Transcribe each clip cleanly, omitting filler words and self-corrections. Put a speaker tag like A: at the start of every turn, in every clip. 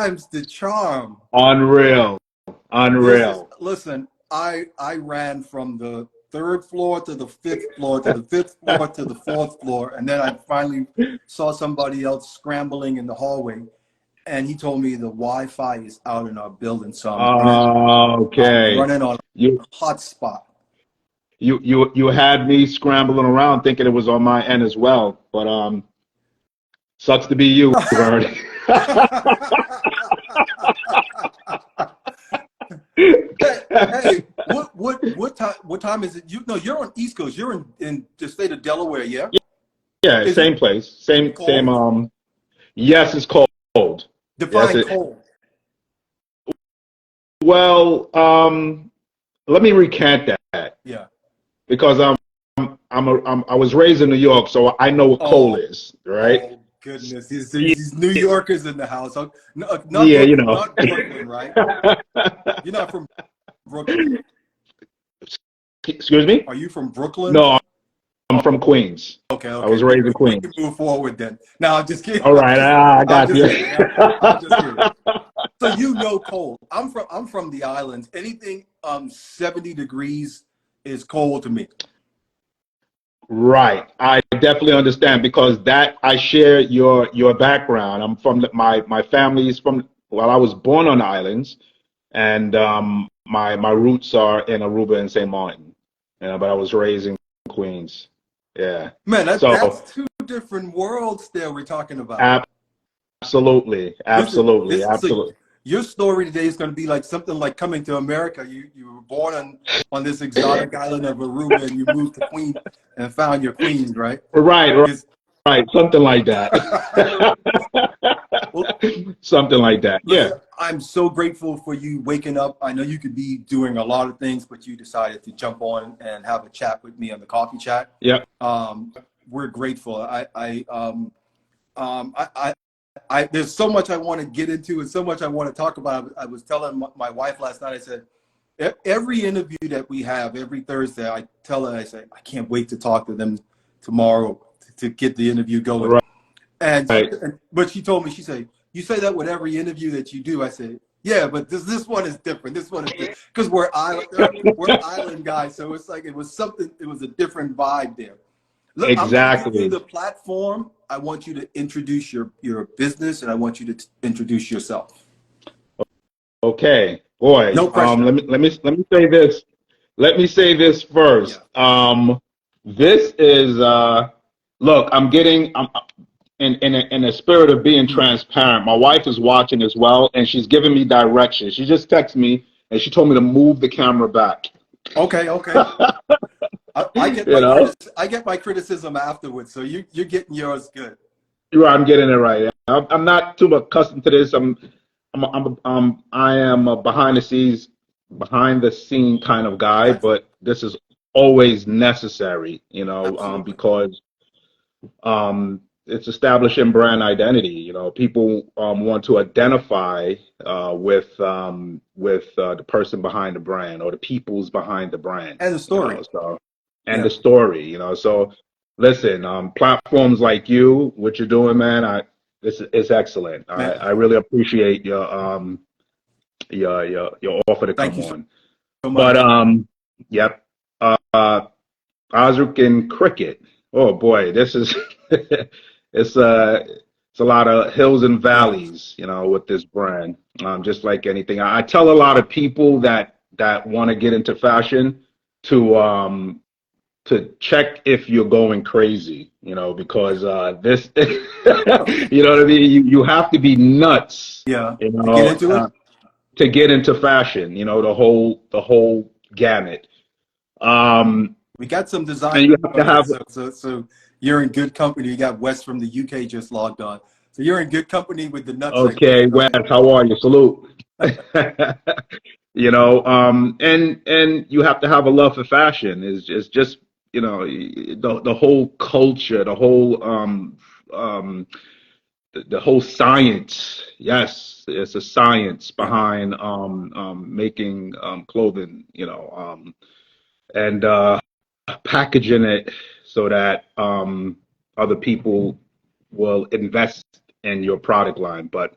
A: times the charm.
B: Unreal.
A: This is,
B: Unreal.
A: listen, I ran from the third floor to the fifth floor to the fifth floor to the fourth floor, and then I finally saw somebody else scrambling in the hallway, and he told me the Wi-Fi is out in our building, so I'm
B: Okay.
A: running on
B: You
A: a hotspot.
B: you had me scrambling around thinking it was on my end as well, but sucks to be you, Vern.
A: Hey, what time is it? You no, you're on East Coast. You're in the state of Delaware, yeah?
B: Yeah,
A: Is it
B: same place, same.
A: cold?
B: Yes, it's cold. Yes,
A: Define
B: it.
A: cold.
B: Well, let me recant that
A: Yeah.
B: because I was raised in New York, so I know what cold
A: Oh,
B: is, right?
A: oh goodness. These New Yorkers in the house. Not
B: Yeah, you
A: Brooklyn,
B: know.
A: not Brooklyn, right? You're not from Brooklyn.
B: Excuse me?
A: Are you from Brooklyn?
B: No, I'm
A: Oh,
B: from Queens.
A: okay,
B: I
A: okay.
B: was
A: We,
B: raised in
A: we, we can
B: Queens.
A: move forward then. No, I'm just kidding.
B: All right, I
A: I'm
B: got
A: just
B: you.
A: kidding. I'm just kidding. So you know cold. I'm from the islands. Anything 70 degrees is cold to me.
B: Right. I definitely understand because that I share your background. I'm from my family is from well, I was born on the islands and my roots are in Aruba and St. Martin. But I was raised in Queens. Yeah.
A: Man, that's
B: So
A: two different worlds there we're talking about.
B: absolutely,
A: Listen,
B: absolutely,
A: this so
B: absolutely.
A: your story today is going to be like something like coming to America. You were born on this exotic island of Aruba, and you moved to Queens and found your queens, right?
B: Right, right,
A: It's,
B: right. Something like that.
A: well,
B: Something like that. Yeah.
A: listen, I'm so grateful for you waking up. I know you could be doing a lot of things, but you decided to jump on and have a chat with me on the coffee chat.
B: Yeah.
A: Um, we're grateful. There's so much I want to get into and so much I want to talk about. I was telling my wife last night, I said, every interview that we have every Thursday, I tell her, I say, I can't wait to talk to them tomorrow to get the interview going.
B: Right.
A: And
B: Right.
A: but she told me, she said, you say that with every interview that you do. I said, yeah, but this one is different. This one is different because we're island guys. So it's like it was a different vibe there. Look, I'm going to give you
B: Exactly.
A: the platform. I want you to introduce your business, and I want you to introduce yourself.
B: Okay, boy.
A: No pressure.
B: Let me say this. Let me say this
A: Yeah.
B: first. This is look. I'm in a spirit of being
A: Hmm.
B: transparent. My wife is watching as well, and she's giving me directions. She just texted me and she told me to move the camera back.
A: Okay. Okay. I get
B: You
A: my
B: know,
A: I get my criticism afterwards. So you're getting yours good.
B: I'm getting it right. I'm not too accustomed to this. I am a behind the scene kind of guy,
A: Excellent.
B: but this is always necessary,
A: Absolutely.
B: because it's establishing brand identity. People want to identify with the person behind the brand or the people's behind the brand.
A: And the story.
B: So and
A: Yeah.
B: the story. So listen, platforms like you, what you're doing, man, this is excellent. I,
A: Man,
B: I really appreciate your offer to
A: thank
B: come
A: you so
B: on.
A: much.
B: But yep. Uh, Osrick and cricket. Oh boy, this is it's a lot of hills and
A: Yeah.
B: valleys, with this brand. Just like anything, I tell a lot of people that want to get into fashion to to check if you're going crazy, because this, you know what I mean. You have to be nuts,
A: Yeah. To get into it.
B: to get into fashion. The whole gamut. Um,
A: We got some
B: and
A: designers
B: you have to
A: on here,
B: have
A: so you're in good company. You got Wes from the UK just logged on, so you're in good company with the nutsackers.
B: Okay, Wes, how are you? Salute. And you have to have a love for fashion. Is just the whole culture, um the whole science. Yes, it's a science
A: Yeah,
B: behind making clothing. And packaging it so that other people will invest in your product line. But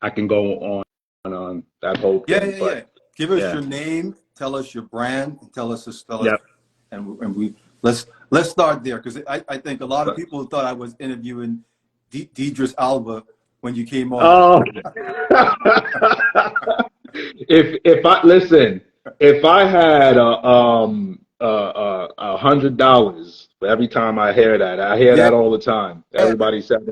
B: I can go on that whole thing.
A: Yeah. Give us
B: yeah.
A: your name, tell us your brand, and tell us the spell it,
B: Yep.
A: and we let's start there, because I think a lot of people thought I was interviewing Deidris Alba when you came on.
B: Oh, if I listen, if I had $100 for every time I hear that, I hear
A: Yeah,
B: that all the time. Everybody said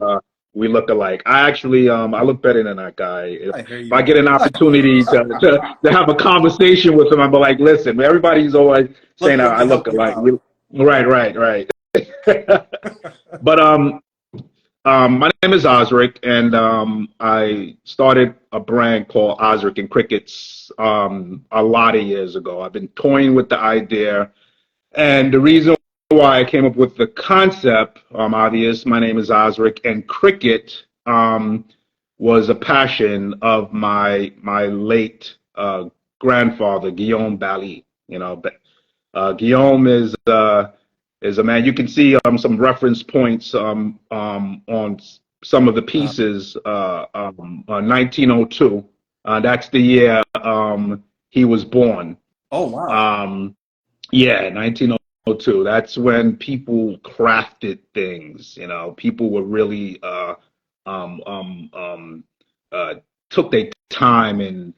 B: we look alike. I actually I look better than that guy.
A: I hear
B: If
A: you,
B: I get an
A: man.
B: opportunity to have a conversation with him, I'm like, listen, everybody's always saying
A: Let
B: I
A: me
B: look
A: help you
B: alike.
A: out.
B: Right. But my name is Osrick, and I started a brand called Osrick and Crickets a lot of years ago. I've been toying with the idea, and the reason why I came up with the concept, obvious, my name is Osrick, and cricket was a passion of my late grandfather, Guillaume Bally. You know, Guillaume is a man. You can see some reference points on some of the pieces. 1902. That's the year he was born.
A: Oh wow.
B: Yeah, 1902. That's when people crafted things. You know, people were really um, um, um, took their time and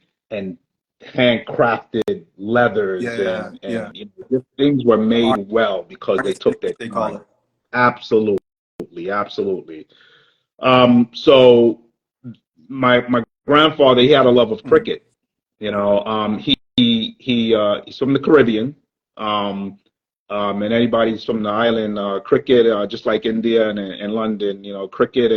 B: handcrafted leathers
A: Yeah.
B: and you know, just things were made
A: Art,
B: well because they took their
A: they call
B: time.
A: it.
B: Absolutely. So my grandfather, he had a love of
A: Mhm.
B: cricket. You know, he's from the Caribbean. Um, and anybody's from the island, cricket, just like India and London, you know, cricket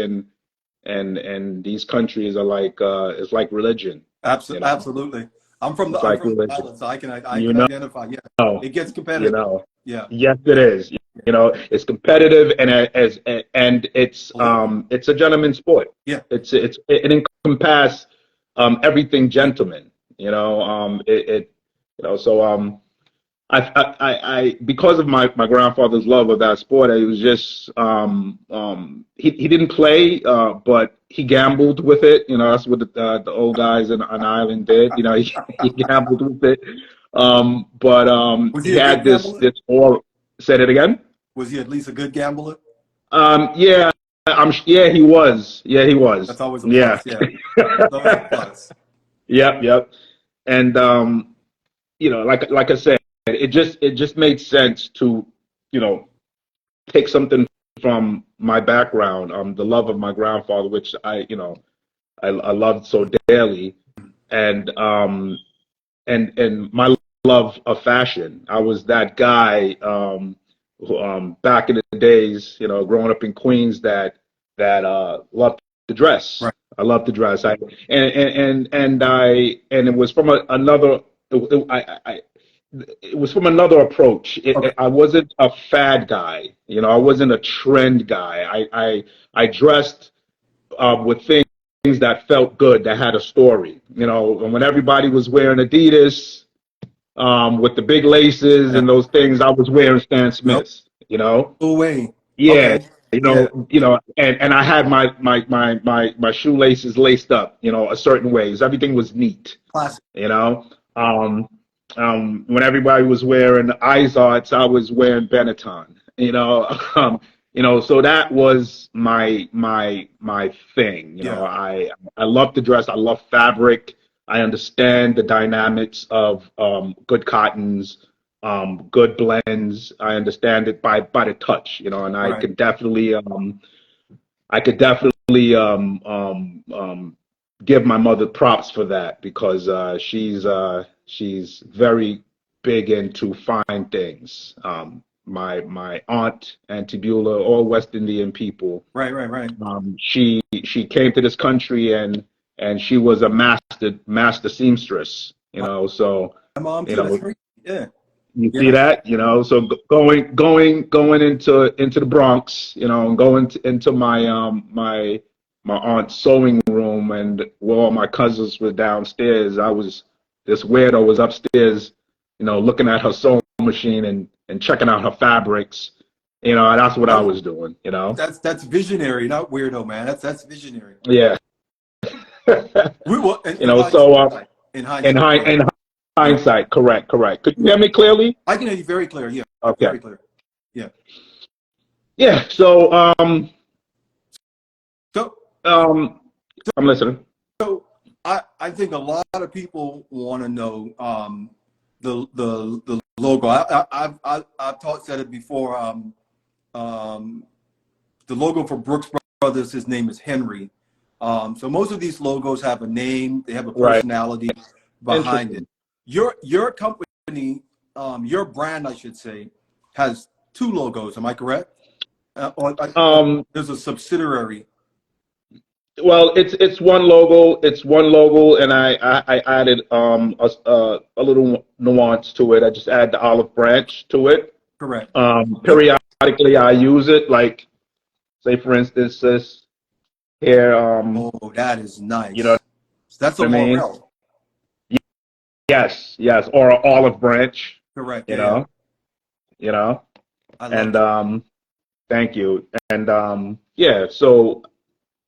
B: and these countries are like it's like religion. You know,
A: Absolutely. I'm from
B: it's
A: I'm
B: like
A: from the
B: religion.
A: island, so I
B: You
A: can
B: know,
A: identify. Yeah, it gets
B: you
A: competitive.
B: know.
A: Yeah,
B: Yes, it is. You know, it's competitive and
A: absolutely.
B: it's a gentleman's sport.
A: Yeah.
B: It encompasses everything gentleman. You know, you know, so I because of my grandfather's love of that sport, it was just he didn't play, but he gambled with it. You know, that's what the old guys on Ireland did. You know, he gambled with it. But
A: Was he
B: he
A: a good
B: had
A: gambler?
B: this aura. Said it again.
A: Was he at least a good gambler?
B: Yeah, yeah, he was. Yeah, he was.
A: That's always a
B: Yeah.
A: plus. Yeah, that's always a plus.
B: Yep. And you know, like I said, it just made sense to, you know, take something from my background, the love of my grandfather, which you know, I loved so dearly, and and my love of fashion. I was that guy who, back in the days, you know, growing up in Queens that loved to dress.
A: Right.
B: I love to dress. And it was from another. It was from another approach.
A: Okay.
B: I wasn't a fad guy. You know, I wasn't a trend guy. I dressed with things that felt good, that had a story. You know, and when everybody was wearing Adidas with the big laces
A: Yeah.
B: and those things, I was wearing Stan
A: Nope.
B: Smiths. You know,
A: No way.
B: yeah,
A: Okay. Yeah.
B: and I had my shoelaces laced up, you know, a certain ways. Everything was neat,
A: Classic.
B: you know. Um, when everybody was wearing Izards, I was wearing Benetton, you know. You know, so that was my thing. You know,
A: Yeah.
B: I love to dress. I love fabric. I understand the dynamics of good cottons, good blends. I understand it by the touch, you know, and
A: Right.
B: I could definitely give my mother props for that because she's very big into fine things. My aunt, Auntie Beulah, all West Indian people.
A: Right.
B: She came to this country and she was a master seamstress. You know, so
A: My mom
B: you
A: too. That's
B: know
A: great. Yeah.
B: you see
A: Yeah.
B: that, you know. So going into the Bronx, you know, and going into my aunt's sewing room, and where all my cousins were downstairs. I was this weirdo was upstairs, you know, looking at her sewing machine and checking out her fabrics. You know, that's what I
A: Nope.
B: was doing. You know.
A: That's visionary, not weirdo, man. That's visionary.
B: Yeah.
A: We will,
B: You know, so
A: in hindsight, yeah.
B: in hindsight, correct. Could you hear me clearly?
A: I can hear you very clear. Yeah,
B: Okay.
A: very clear. Yeah.
B: Yeah. So
A: So,
B: I'm listening.
A: so I think a lot of people want to know the logo. I've said it before. The logo for Brooks Brothers, his name is Henry. So most of these logos have a name, they have a
B: Right.
A: personality behind it.
B: Interesting.
A: Your company, your brand, I should say, has two logos. Am I correct? Or there's a subsidiary.
B: Well, it's one logo. It's one logo, and I added a little nuance to it. I just add the olive branch to it.
A: Correct.
B: Periodically, I use it. Like, say for instance, this here.
A: Oh, that is
B: You know
A: nice. That's a
B: what I mean?
A: laurel.
B: Yes, or an olive branch.
A: Correct.
B: You
A: Yeah, yeah.
B: know, you know,
A: I love
B: and
A: it.
B: thank you. And yeah, so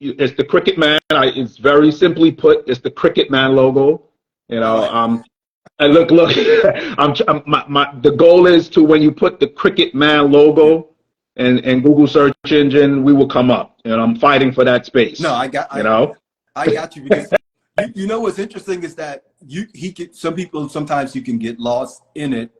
B: it's the Cricket Man. It's very simply put, it's the Cricket Man logo. You
A: I
B: know,
A: like
B: and look, the goal is to when you put the Cricket Man
A: yeah.
B: logo in Google search engine, we will come up. And I'm fighting for that
A: No,
B: space. You know,
A: I got you because you know what's interesting is that some people sometimes you can get lost in it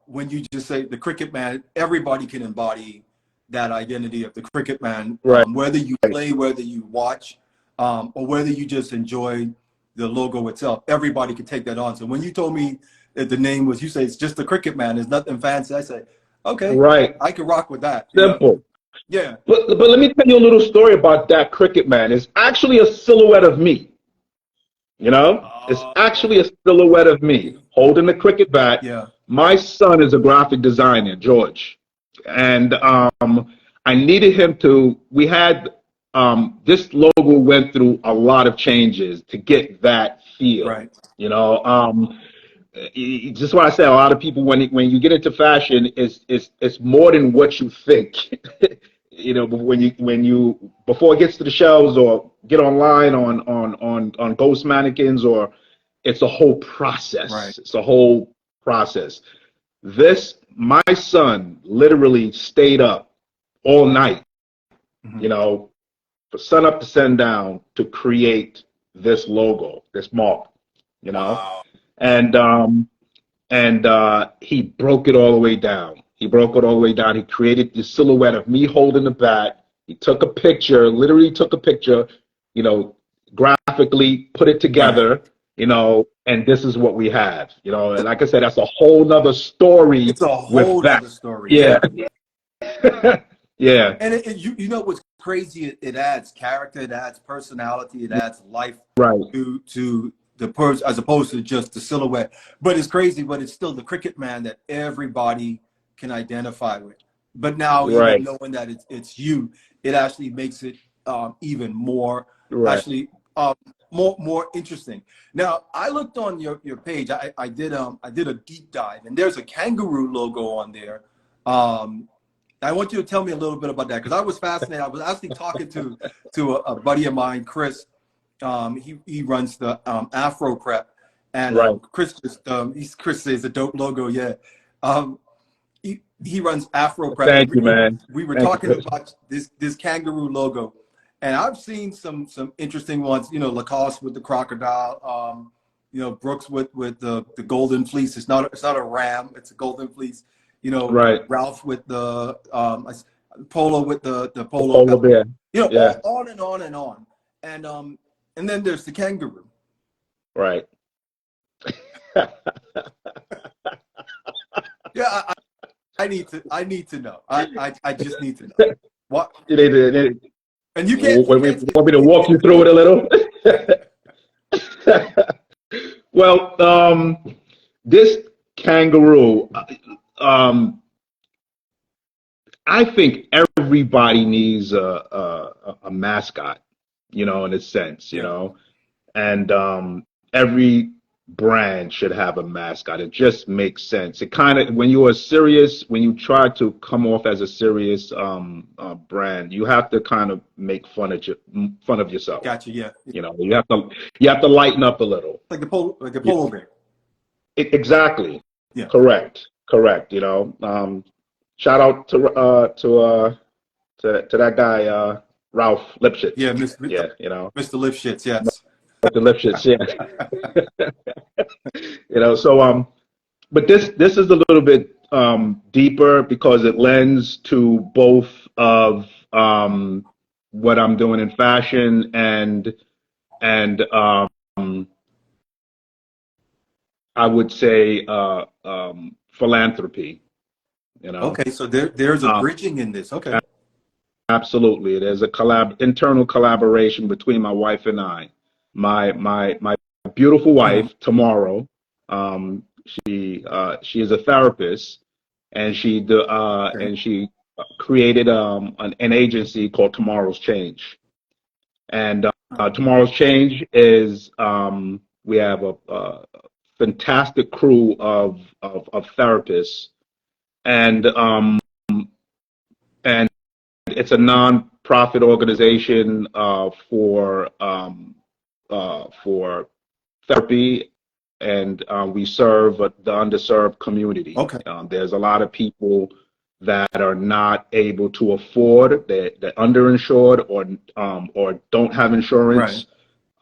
A: when you just say the Cricket Man. Everybody can embody that identity of the Cricket Man,
B: right?
A: whether you play, whether you watch, or whether you just enjoy the logo itself. Everybody can take that on. So when you told me that the name was, you say it's just the Cricket Man. There's nothing fancy. I say, okay,
B: Right.
A: I can rock with that. You know?
B: Simple.
A: Yeah.
B: But let me tell you a little story about that Cricket Man. It's actually a silhouette of me. You know, it's actually a silhouette of me holding the cricket bat.
A: Yeah.
B: My son is a graphic designer, George, and I needed him to. We had this logo went through a lot of changes to get that feel.
A: Right.
B: You know, just what I said. A lot of people when you get into fashion, it's more than what you think. You know, but when you before it gets to the shelves or get online on ghost mannequins, or it's a whole process.
A: Right.
B: It's a whole process. My son literally stayed up all night, you know, for sun up to sundown to create this logo, this mark, you know,
A: Wow.
B: and he broke it all the way down. He broke it all the way down. He created the silhouette of me holding the bat. He took a picture, literally took a picture, you know, graphically put it together,
A: Right.
B: you know, and this is what we have, you know. And like I said, that's a whole nother story
A: It's a
B: with
A: whole
B: that.
A: nother story.
B: Yeah. Yeah.
A: And you know what's crazy? It adds character, it adds personality, it adds life
B: Right.
A: to the person as opposed to just the silhouette. But it's crazy, but it's still the Cricket Man that everybody can identify with. But now even
B: Right.
A: knowing that it's you, it actually makes it even more
B: Right.
A: actually more interesting. Now I looked on your page. I did a deep dive, and there's a kangaroo logo on there. I want you to tell me a little bit about that because I was fascinated. I was actually talking to a buddy of mine, Chris. He runs the Afro Prep, and
B: Right.
A: Chris Chris says a dope logo. Yeah, he runs Afro Prep.
B: Thank you, man.
A: We were
B: Thank you,
A: talking
B: Chris.
A: about this kangaroo logo, and I've seen some interesting ones. You know, Lacoste with the crocodile. You know, Brooks with the golden fleece. It's not a ram. It's a golden fleece. You know,
B: Right.
A: Ralph with the Polo with the polo.
B: Polar bear.
A: You know,
B: Yeah.
A: on and on and on. And then there's the kangaroo.
B: Right.
A: Yeah, I need to know. I just need to know. What?
B: You need to,
A: And you can't.
B: want me to walk you through it a little? Well, this kangaroo, I think everybody needs a mascot, you know, in a sense, you
A: Yeah.
B: know, and every brand should have a mascot. It just makes sense. It kind of, when you are serious, when you try to come off as a serious brand, you have to kind of make fun of yourself.
A: Gotcha. Yeah.
B: You know, you have to lighten up a little.
A: Like a polo bear.
B: Exactly.
A: Yeah.
B: Correct. You know, shout out to that guy Ralph Lipschitz.
A: Yeah.
B: Yeah. You know,
A: Mr. Lifshitz. Yes.
B: the Lipschitz. Yeah. You know, so but this is a little bit deeper because it lends to both of what I'm doing in fashion and I would say philanthropy. You know.
A: Okay. So there's a bridging in this. Okay.
B: Absolutely, there's a internal collaboration between my wife and I. My beautiful wife, Tomorrow. She is a therapist, and she created an agency called Tomorrow's Change. And Tomorrow's Change is we have a fantastic crew of therapists, and it's a non-profit organization for therapy, and we serve the underserved community.
A: Okay.
B: There's a lot of people that are not able to afford, they're underinsured or don't have insurance.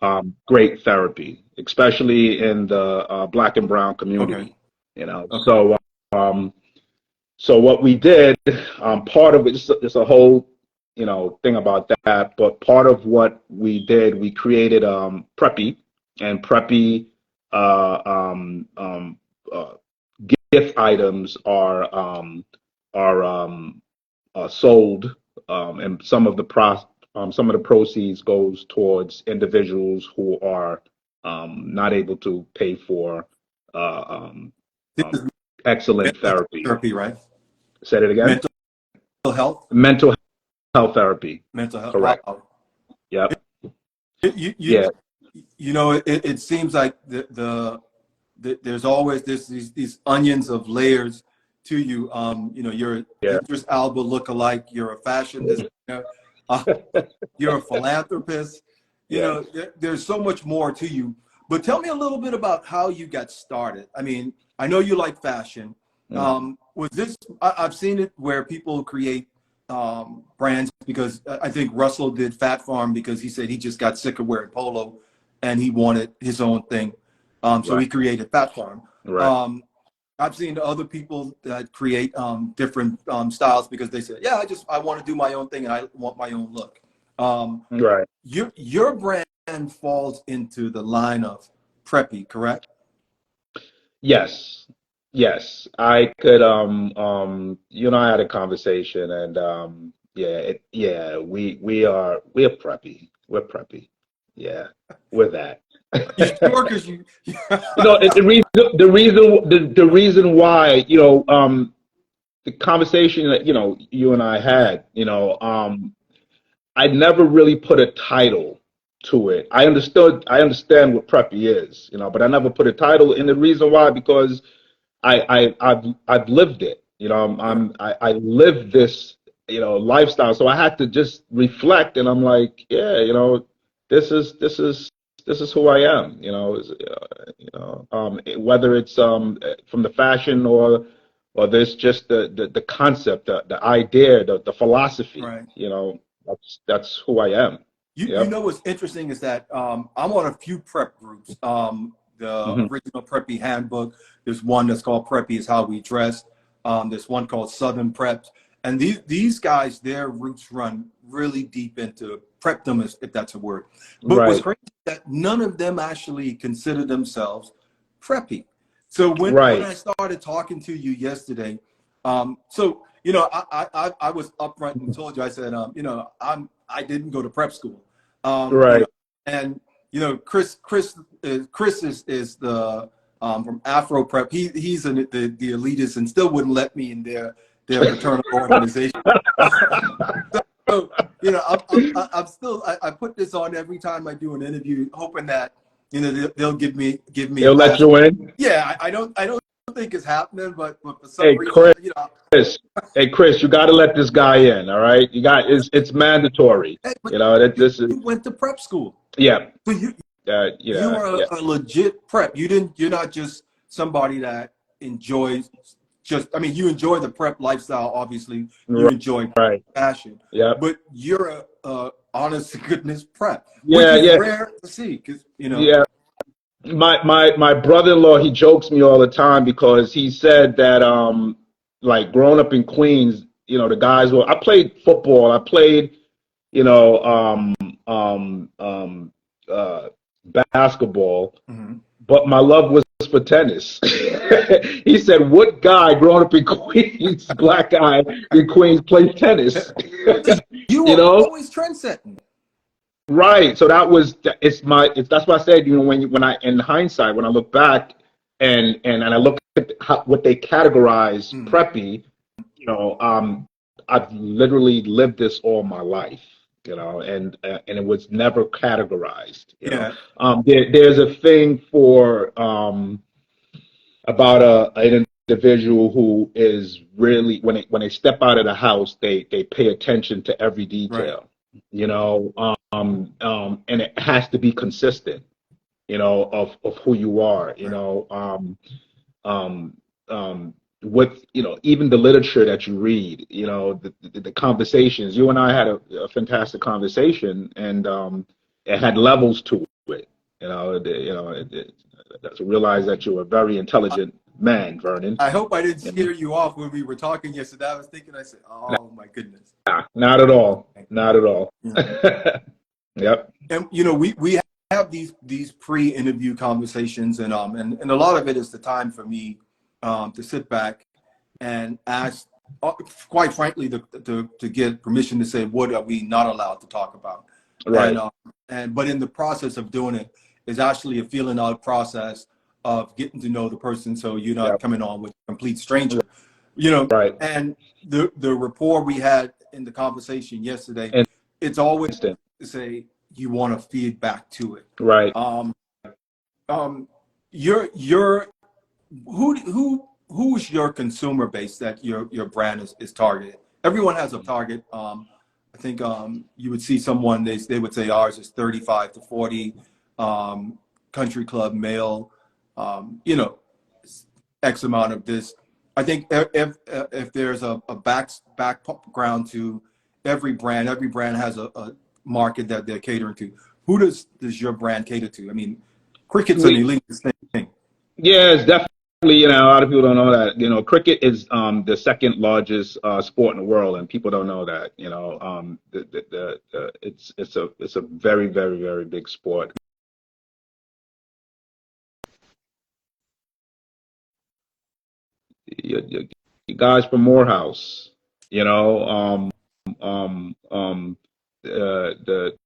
A: Right.
B: Great therapy, especially in the Black and brown community.
A: Okay.
B: You know,
A: Okay.
B: so what we did, part of it, it's a whole, you know, thing about that. But part of what we did, we created Preppy, and Preppy gift items are sold, and some of the proceeds goes towards individuals who are not able to pay for
A: This is
B: excellent
A: mental health
B: therapy.
A: therapy, right?
B: Say it again.
A: Mental health.
B: Mental health therapy.
A: Mental health.
B: Correct.
A: Wow.
B: Yep.
A: You know, it seems like there's always these onions of layers to you. You know, you're Idris Elba lookalike. You're a fashion designer. You're a philanthropist. You know, there's so much more to you. But tell me a little bit about how you got started. I mean, I know you like fashion. Was this? I've seen it where people create brands, because I think Russell did Fat Farm because he said he just got sick of wearing polo and he wanted his own thing. So he created Fat Farm.
B: Right.
A: I've seen other people that create different styles because they said, yeah, I want to do my own thing and I want my own look.
B: Right.
A: Your brand falls into the line of Preppy, correct?
B: Yes. Yes. I could you and I had a conversation, and we're preppy. We're preppy. Yeah. We're that.
A: You sure? Because you
B: know, the reason why, you know, the conversation that, you know, you and I had, you know, I never really put a title to it. I understand what preppy is, you know, but I never put a title. And the reason why, because I've lived it, you know, I live this, you know, lifestyle. So I had to just reflect, and I'm like, yeah, you know, this is who I am, you know. Whether it's from the fashion or this, just the concept, the idea, the philosophy,
A: right.
B: You know, that's who I am.
A: You know what's interesting is that I'm on a few prep groups. The original Preppy handbook. There's one that's called Preppy is How We Dress. There's one called Southern Preps. And these guys, their roots run really deep into prepdom, if that's a word. But what's crazy is that none of them actually consider themselves preppy. So when I started talking to you yesterday, so you know, I was upfront and told you, I said, you know, I didn't go to prep school. You know, and you know, Chris is the from Afro Prep. He's the elitist and still wouldn't let me in their fraternal organization. So you know, I'm still I put this on every time I do an interview, hoping that you know, they'll give me a
B: They'll let
A: pass.
B: you in.
A: Yeah, I don't think it's happening, but for some
B: Hey,
A: reason, you know.
B: Chris. Hey, Chris, you got to let this guy in. All right, you got it's mandatory.
A: Hey, but
B: You know that this is
A: you went to prep school,
B: yeah,
A: so you
B: yeah,
A: are
B: yeah.
A: a legit prep. You're not just somebody that enjoys just. I mean, you enjoy the prep lifestyle. Obviously, you enjoy
B: Right.
A: fashion,
B: Yeah.
A: but you're a honest to goodness prep, which
B: Yeah.
A: is
B: Yeah.
A: rare to see. Because you know,
B: Yeah. My brother-in-law, he jokes me all the time because he said that like growing up in Queens, you know, the guys were I played football, I played, you know, uh basketball,
A: Mhm.
B: but my love was for tennis. He said, "What guy growing up in Queens, black guy in Queens, plays tennis?"
A: You
B: You
A: were
B: know?
A: always trend setting.
B: Right. So that was that's why I said, you know, when I in hindsight, when I look back and I look at what they categorize
A: Mm.
B: preppy, you know, I've literally lived this all my life, you know, and it was never categorized, you know.
A: Yeah.
B: There's a thing for about an individual who is really when they step out of the house, they pay attention to every
A: Right.
B: detail, you know, and it has to be consistent, you know, of who you are, you
A: Right.
B: know, um, with you know even the literature that you read, you know, the conversations. You and I had a fantastic conversation, and it had levels to it, you know, to realize that you're a very intelligent man, Vernon.
A: I hope I didn't
B: You know?
A: scare you off when we were talking yesterday. I was thinking, I said, "Oh my goodness."
B: Nah, not at all. Not at all.
A: Yeah.
B: Yep.
A: And you know, we have these pre-interview conversations, and a lot of it is the time for me to sit back and ask, quite frankly, to get permission to say what are we not allowed to talk about, and
B: Right.
A: but in the process of doing it is actually a feeling out process of getting to know the person, so you're not
B: Yep.
A: coming on with a complete stranger, you know.
B: Right.
A: And the rapport we had in the conversation yesterday,
B: And
A: it's always
B: instant.
A: to say you want to feed back to it.
B: Right.
A: Um, your who's your consumer base that your brand is targeted? Everyone has a target. I think you would see someone they would say ours is 35 to 40, country club male, you know, X amount of this. I think if there's a background to every brand has a market that they're catering to. Who does your brand cater to? I mean, cricket's an
B: We
A: elite thing.
B: Yeah, it's definitely, you know, a lot of people don't know that. You know, cricket is the second largest sport in the world, and people don't know that. You know, it's a very, very, very big sport. You guys from Morehouse, you know, the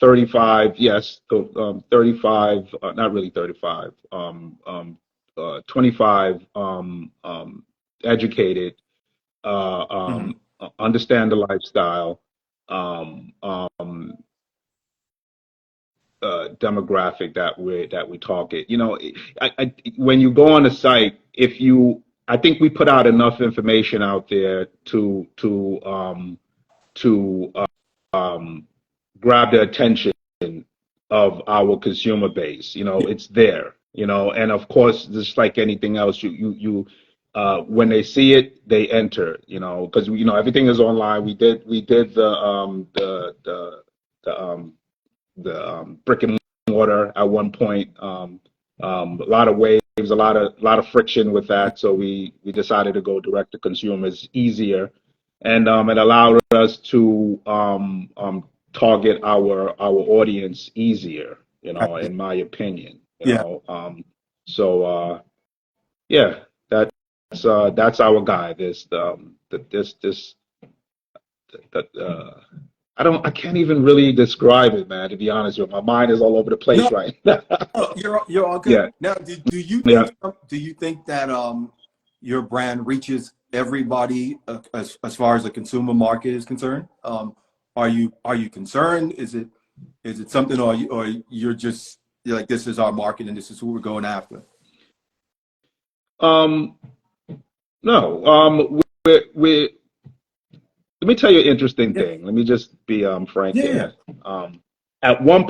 B: 35, yes, the 35, not really 35, 25, educated,
A: Hmm.
B: understand the lifestyle, um, um, demographic that we target. You know, when you go on the site, if you, I think we put out enough information out there to grab the attention of our consumer base. You know,
A: Yeah,
B: it's there. You know, and of course, just like anything else, when they see it, they enter. You know, because you know everything is online. We did the brick and mortar at one point. A lot of waves, a lot of friction with that. So we decided to go direct to consumers easier, and it allowed us to target our audience easier. You know, in my opinion. You
A: yeah.
B: know, yeah, that's our guy. This that I can't even really describe it, man. To be honest with you, my mind is all over the place
A: No,
B: right now.
A: no, you're all good.
B: Yeah,
A: Now, do you
B: yeah.
A: think that your brand reaches everybody as far as the consumer market is concerned? Are you concerned? Is it something, or you're just you're like, this is our market and this is who we're going after?
B: No. We let me tell you an interesting thing. Let me just be frank
A: Yeah.
B: here. At one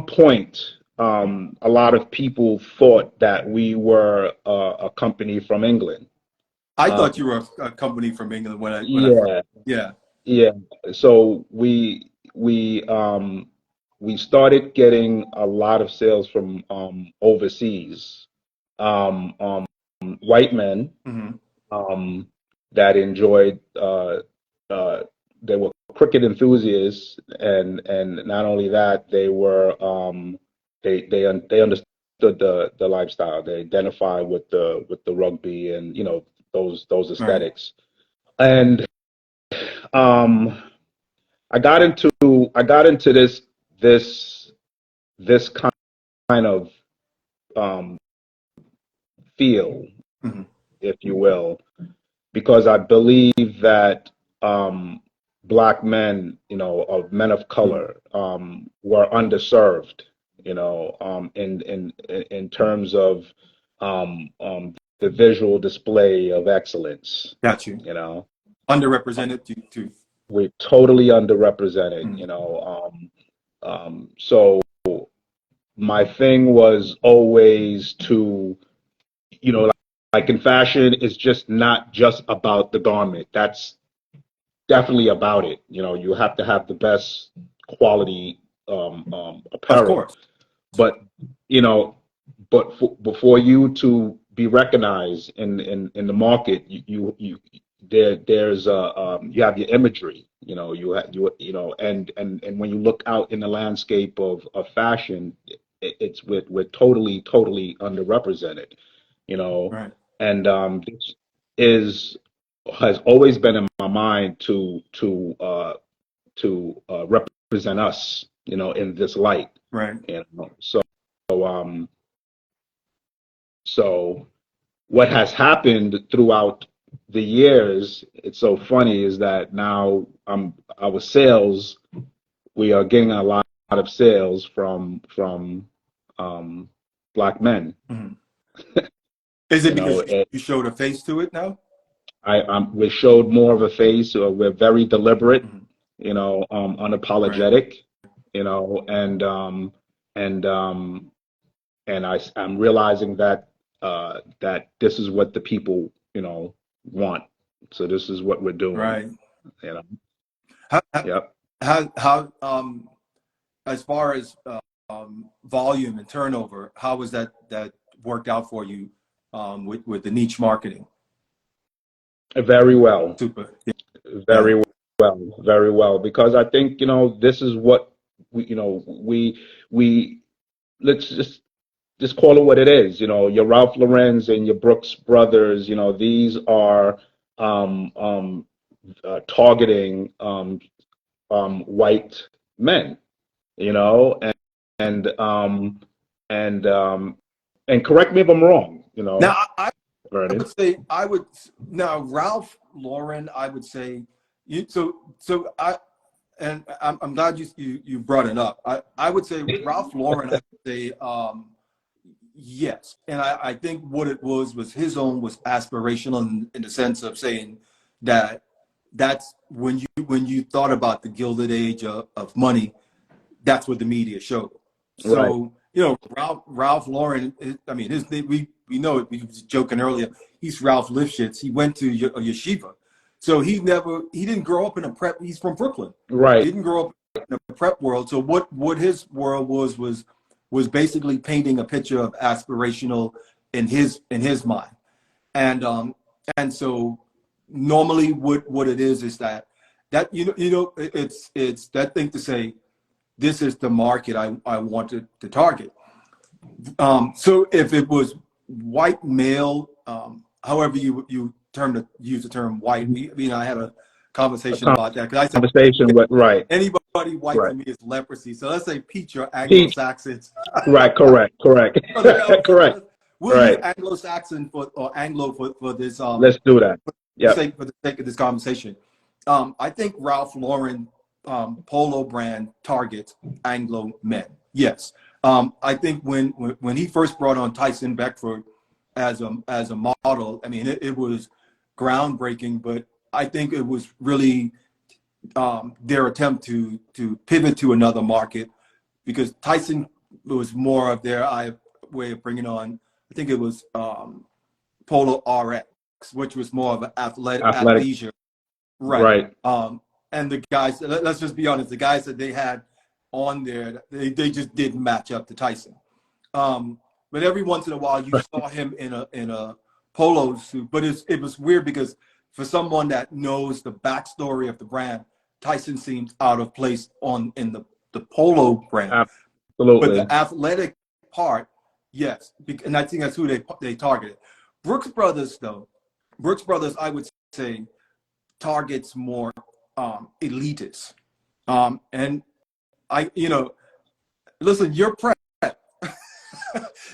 B: point, a lot of people thought that we were a company from England.
A: I thought you were a company from England when I first,
B: Yeah,
A: yeah.
B: yeah. So we started getting a lot of sales from overseas, white men
A: Hmm.
B: um, that enjoyed. They were cricket enthusiasts, and not only that, they were they understood the lifestyle. They identify with the rugby and those
A: Right.
B: aesthetics. And um, I got into this kind of um, feel,
A: Hmm.
B: if you will, because I believe that black men, of men of
A: Hmm.
B: color, were underserved, in terms of the visual display of excellence.
A: Got you.
B: You know,
A: Underrepresented to
B: we're totally underrepresented.
A: mm.
B: So my thing was always to, like in fashion, it's just not just about the garment. That's definitely about it. You have to have the best quality
A: Of
B: apparel.
A: course.
B: But you know, before you to be recognized in the market, there's you have your imagery. And when you look out in the landscape of fashion, it's we're totally underrepresented. You know,
A: Right.
B: and this is has always been in my mind to represent us, in this light.
A: Right.
B: Um, so what has happened throughout the years, it's so funny, is that now our sales, we are getting a lot of sales from black men.
A: Hmm. Is it
B: You
A: because
B: know,
A: you showed a face to it now?
B: we showed more of a face. We're very deliberate,
A: Hmm. Right.
B: unapologetic, you know, and I'm realizing that that this is what the people, want. So this is what we're doing,
A: Right.
B: you know.
A: How,
B: Yep.
A: how as far as volume and turnover, how was that worked out for you with the niche marketing?
B: Very well.
A: Super. Yeah.
B: Very well. Very well. Because I think, this is what we let's just call it what it is. Your Ralph Lauren's and your Brooks Brothers, these are targeting white men, and um, and um, and correct me if I'm wrong,
A: Now I
B: Vernon.
A: would say now Ralph Lauren. I would say you. So I'm glad you brought it up. I would say Ralph Lauren. I would say yes, and I think what it was his own was aspirational in the sense of saying that that's when you thought about the Gilded Age of money, that's what the media showed.
B: Right,
A: So Ralph Lauren. I mean, his name, we know it. We was joking earlier. He's Ralph Lifshitz. He went to yeshiva, so he didn't grow up in a prep. He's from Brooklyn.
B: right,
A: He didn't grow up in a prep world. So what his world was basically painting a picture of aspirational in his mind, and so normally what it is that it's that thing to say this is the market I wanted to target. So if it was white male, however you use the term white, I had a
B: a
A: conversation about that because I said
B: conversation with, right,
A: anybody white
B: right,
A: for me is leprosy. So let's say peach or
B: peach,
A: Anglo-Saxons.
B: right, correct, correct,
A: We'll use
B: right.
A: Anglo-Saxon or Anglo for this
B: Let's do that. Yep.
A: for the sake of this conversation. I think Ralph Lauren polo brand targets Anglo men. Yes. I think when he first brought on Tyson Beckford as a model, I mean, it was groundbreaking, but I think it was really their attempt to pivot to another market, because Tyson was more of their way of bringing on, I think it was Polo RX, which was more of an athletic. Athleisure. Right. And the guys, let's just be honest, the guys that they had on there, they just didn't match up to Tyson. But every once in a while you saw him in a polo suit, but it was weird because for someone that knows the backstory of the brand, Tyson seems out of place in the polo brand.
B: Absolutely.
A: But the athletic part, yes, and I think that's who they targeted. Brooks Brothers, though, I would say targets more elitists. And listen, you're Prep.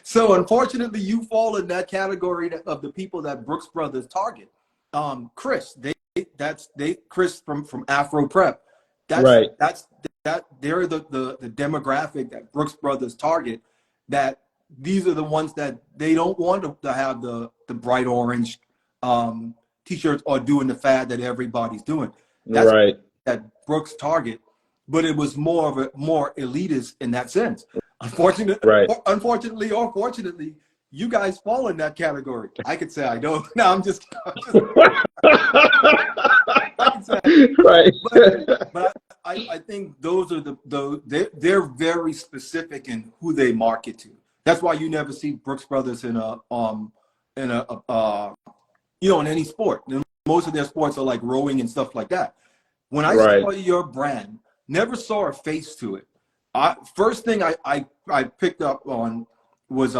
A: So unfortunately, you fall in that category of the people that Brooks Brothers target. Chris, Chris from Afro Prep. They're the demographic that Brooks Brothers target. That these are the ones that they don't want to have the bright orange t-shirts or doing the fad that everybody's doing. That's that Brooks target, but it was more elitist in that sense. Unfortunately or fortunately, you guys fall in that category. I could say I don't. No, I'm just I can say,
B: right.
A: But I think those are they're very specific in who they market to. That's why you never see Brooks Brothers in in any sport. Most of their sports are like rowing and stuff like that. When I saw your brand, never saw a face to it. First thing I picked up on was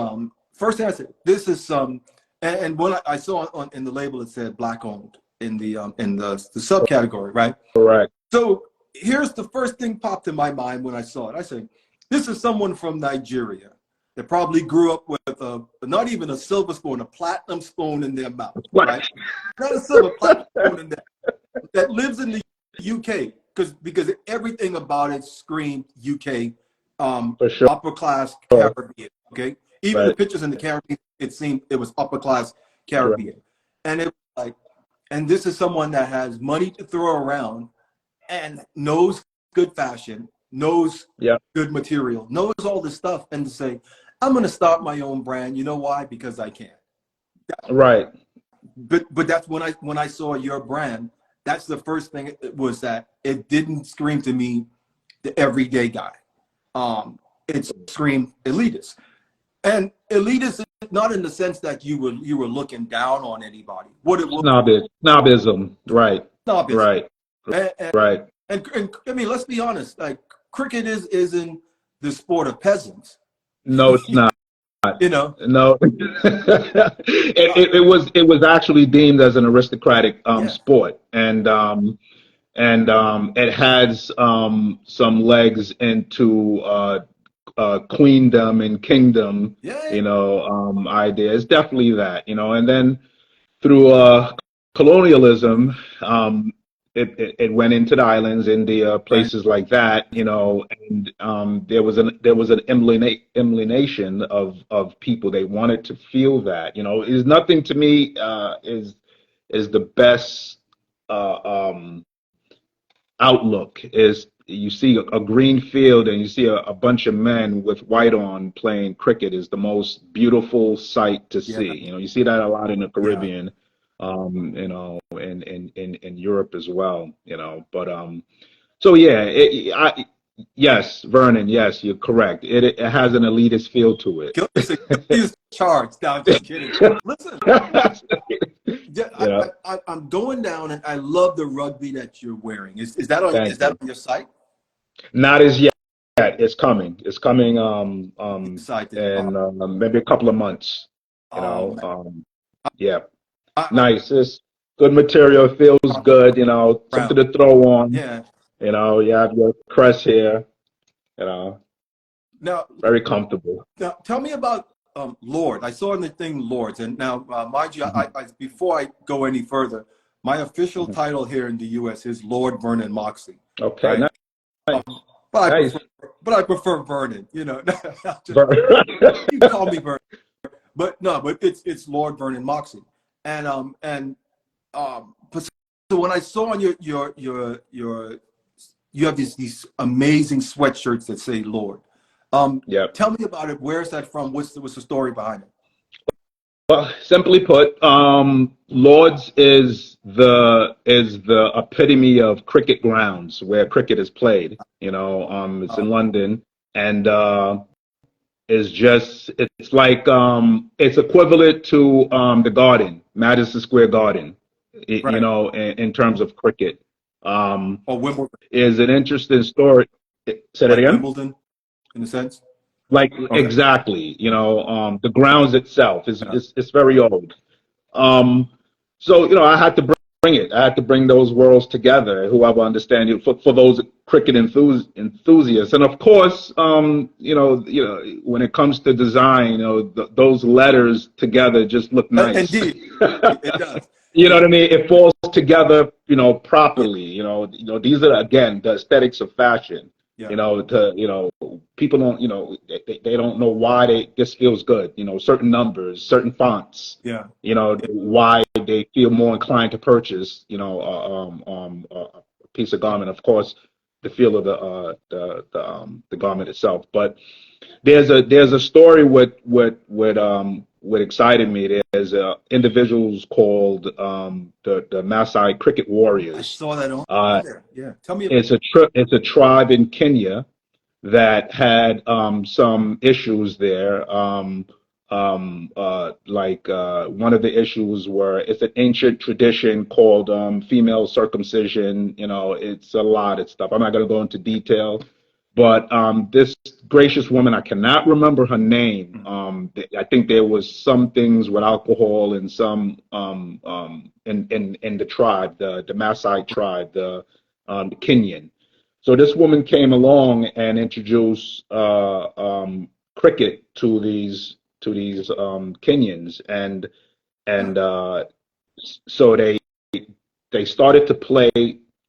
A: first thing I said, this is and when I saw in the label it said black owned in the subcategory, right?
B: Correct.
A: So here's the first thing popped in my mind when I saw it. I said, this is someone from Nigeria that probably grew up with not even a silver spoon, a platinum spoon in their mouth, right? Not a silver, platinum spoon in there, that lives in the UK, because everything about it screamed UK, upper class Caribbean, okay? Even the pictures in the Caribbean, it seemed it was upper class Caribbean. And it was like, and this is someone that has money to throw around and knows good fashion, knows good material, knows all this stuff, and to say, I'm going to start my own brand. You know why? Because I can.
B: Right.
A: But that's when I saw your brand, that's the first thing was that it didn't scream to me the everyday guy. It screamed elitist. And elitist not in the sense that you were looking down on anybody. What it was
B: snobism, right?
A: Snobism.
B: Right.
A: And I mean, let's be honest. Like cricket isn't the sport of peasants.
B: No, it's not.
A: No.
B: It was actually deemed as an aristocratic sport, and it has some legs into queendom and kingdom, ideas. Definitely that, and then through colonialism, it went into the islands, India, places like that, and there was an emulation of people. They wanted to feel that, is nothing to me is the best outlook is you see a green field and you see a bunch of men with white on playing cricket is the most beautiful sight to see. You see that a lot in the Caribbean. In Europe as well, but so yes, Vernon, yes, you're correct. It has an elitist feel to it.
A: He's charged. No, I'm just kidding. Listen, I'm going down, and I love the rugby that you're wearing. Is that on your site?
B: Not as yet. It's coming. It's coming. In maybe a couple of months. Yeah. Nice. It's good material. It feels good. Something to throw on.
A: Yeah.
B: You have your crest here. Now, very comfortable.
A: Now, tell me about Lord. I saw in the thing Lords, and now mind you, I before I go any further, my official title here in the U.S. is Lord Vernon Moxley.
B: Okay.
A: Right?
B: Nice.
A: but I prefer Vernon. You know, you can call me Vernon, but no, but it's Lord Vernon Moxie, and so when I saw on your you have these amazing sweatshirts that say Lord.
B: Yep.
A: Tell me about it. Where's that from? What's the story behind it?
B: Well, simply put, Lords is the epitome of cricket grounds where cricket is played. It's
A: Uh,
B: in London, and it's like it's equivalent to the Garden, Madison Square Garden,
A: right.
B: in terms of cricket. Um,
A: Or Wimbledon,
B: is an interesting story. Say that
A: like
B: again.
A: Wimbledon, in a sense.
B: Like
A: Okay.
B: exactly, the grounds itself is
A: Yeah.
B: it's very old. Um, so I had to bring it. I had to bring those worlds together. Whoever understand it for those cricket enthusiasts, and of course, when it comes to design, those letters together just look nice.
A: Indeed, it does.
B: You know what I mean? It falls together, properly. These are again the aesthetics of fashion.
A: Yeah.
B: People don't, they don't know why this feels good. Certain numbers, certain fonts.
A: Yeah. Yeah.
B: Why they feel more inclined to purchase, a piece of garment. Of course, the feel of the garment itself. But there's a story what excited me. There's individuals called the Maasai Cricket
A: I
B: Warriors.
A: saw that on
B: Uh,
A: there. Yeah. Tell me.
B: it's a tribe in Kenya that had some issues there. One of the issues were it's an ancient tradition called female circumcision. It's a lot of stuff. I'm not going to go into detail, but this gracious woman, I cannot remember her name. I think there was some things with alcohol and some in the tribe, the Maasai tribe, the Kenyan. So this woman came along and introduced cricket to these Kenyans, and so they started to play,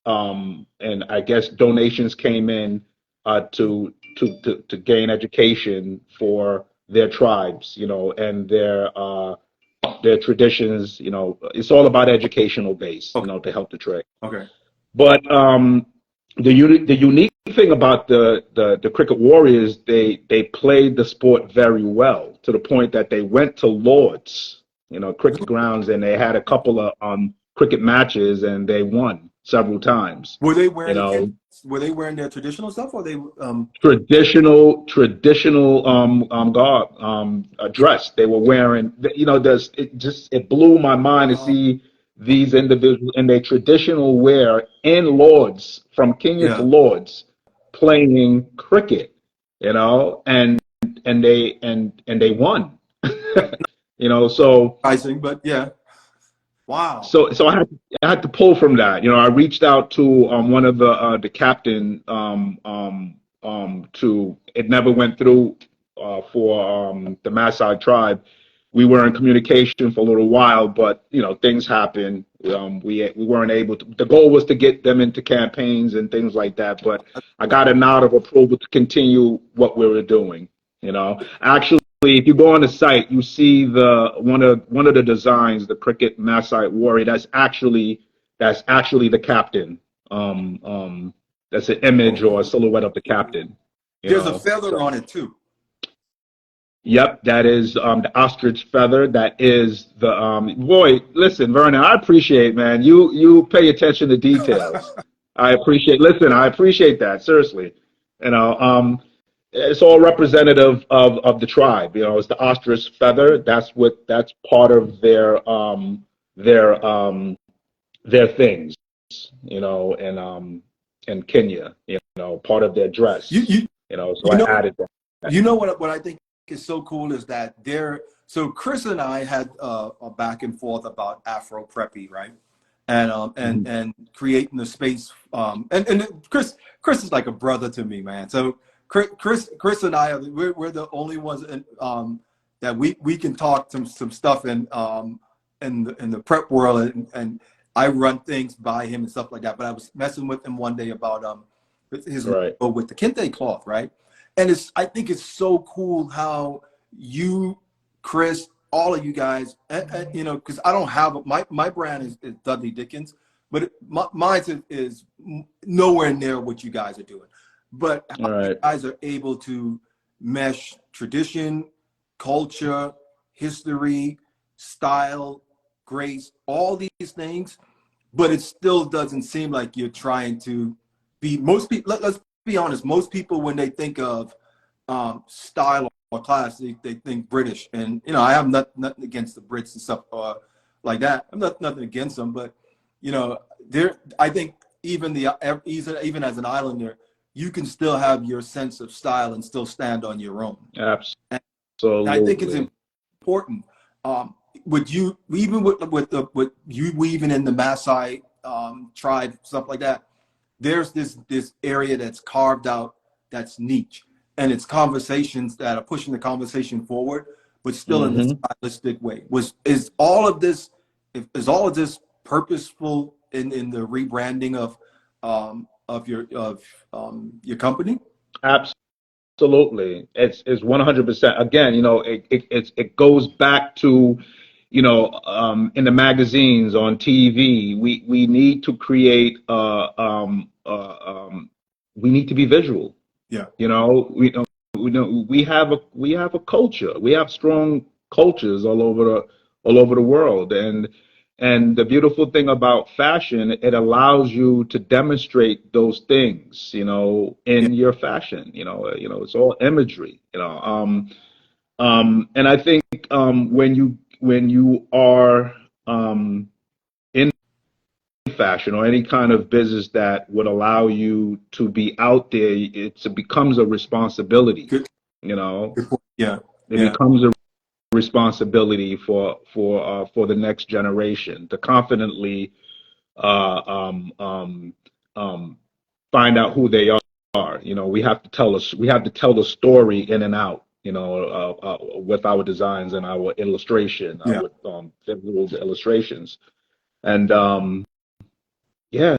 B: and I guess donations came in to gain education for their tribes, and their traditions. It's all about educational base,
A: Okay.
B: to help the trade.
A: Okay.
B: But the unique thing about the cricket warriors, they played the sport very well to the point that they went to Lords, cricket grounds, and they had a couple of cricket matches and they won several times.
A: Were they wearing were they wearing their traditional stuff, or they
B: traditional garb, dress they were wearing. It blew my mind to see these individuals in their traditional wear in Lords, from Kenya to
A: yeah.
B: Lords, playing cricket, and they won. So
A: Pricing, but yeah. Wow.
B: so I had to pull from that. I reached out to one of the captain to it never went through for the Maasai tribe. We were in communication for a little while, but things happened. We weren't able to. The goal was to get them into campaigns and things like that. But I got a nod of approval to continue what we were doing. Actually, if you go on the site, you see one of the designs, the cricket Maasai warrior. That's actually the captain. That's an image or a silhouette of the captain.
A: There's a feather on it too.
B: Yep, that is the ostrich feather. That is the boy. Listen, Vernon, I appreciate, man. You pay attention to details. I appreciate. Listen, I appreciate that. Seriously, it's all representative of the tribe. It's the ostrich feather. That's part of their things. In Kenya. Part of their dress. So I added that.
A: What I think is so cool is that so Chris and I had a back and forth about Afro Preppy, right? And creating the space. And Chris is like a brother to me, man. So Chris and I we're the only ones that we can talk some stuff in the prep world, and I run things by him and stuff like that. But I was messing with him one day about his
B: Right.
A: logo with the kente cloth, right? And I think it's so cool how you, Chris, all of you guys, you know, because I don't have my brand is Dudley Dickens, but mine is nowhere near what you guys are doing. But how you
B: Right.
A: guys are able to mesh tradition, culture, history, style, grace, all these things, but it still doesn't seem like you're trying to be. Most people, let's be honest, most people when they think of style or class, they think British. And you know, I have nothing against the Brits and stuff like that. I'm nothing against them, but you know, I think even even as an islander, you can still have your sense of style and still stand on your own. And I think it's
B: Absolutely.
A: important. Would you even with you weaving in the Maasai tribe, stuff like that? There's this area that's carved out that's niche, and it's conversations that are pushing the conversation forward, but still in a
B: Mm-hmm.
A: stylistic way. Is all of this purposeful in the rebranding of your company?
B: Absolutely. It's 100%. Again, you know, it goes back to, you know, in the magazines, on TV, we need to create we need to be visual.
A: Yeah,
B: You know, we have a culture. We have strong cultures all over the world, and the beautiful thing about fashion, it allows you to demonstrate those things, you know,
A: yeah,
B: in your fashion. It's all imagery. And I think when you are in fashion or any kind of business that would allow you to be out there, it becomes a responsibility.
A: good,
B: You know,
A: good point. Yeah,
B: it
A: yeah,
B: becomes a responsibility for the next generation to confidently uh, um, um, um, find out who they are. You know, we have to tell the story in and out. You know, with our designs and our illustration,
A: yeah.
B: our visual illustrations, and yeah,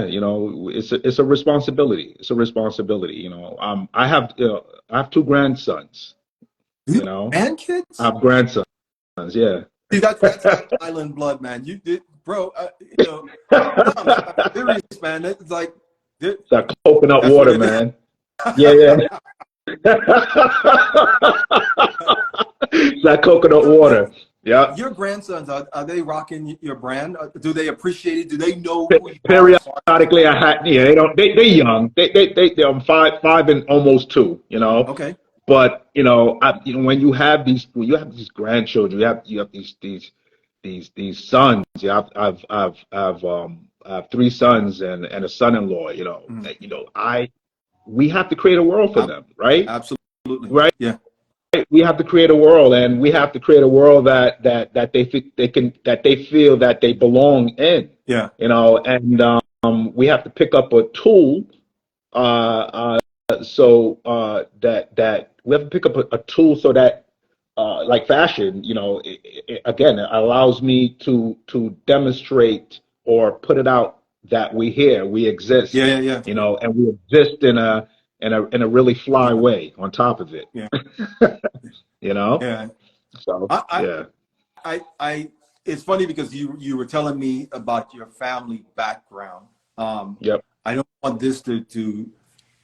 B: you know, it's a responsibility. It's a responsibility. You know, I have two grandsons.
A: You
B: You know,
A: and
B: I
A: kids.
B: have grandsons. Yeah.
A: See, that's island blood, man. You did, bro. You know, no, I'm serious, man. It's like
B: That coconut
A: that's what
B: water,
A: it is.
B: man. Yeah, yeah. That coconut
A: But
B: water. Yeah.
A: your grandsons, are they rocking your brand? Do they appreciate it? Do they know who you are as far as
B: Periodically, yeah, they don't, they're young. They're five and almost two, you know.
A: okay?
B: But, when you have these grandchildren, you have these sons. Yeah, I have three sons and a son-in-law,
A: Mhm.
B: we have to create a world for
A: Ab-
B: them, right?
A: Absolutely.
B: Right?
A: Yeah.
B: We have to create a world, and we have to create a world that they feel that they belong in,
A: Yeah.
B: and we have to pick up a tool, so that we have to pick up a tool so that, like fashion, again, it allows me to demonstrate or put it out that we
A: Yeah.
B: exist,
A: Yeah. Yeah.
B: and we exist in a really fly
A: Yeah.
B: way on top of it.
A: Yeah.
B: you know
A: Yeah.
B: so
A: I,
B: yeah.
A: I it's funny because you were telling me about your family background.
B: Yep.
A: I don't want this to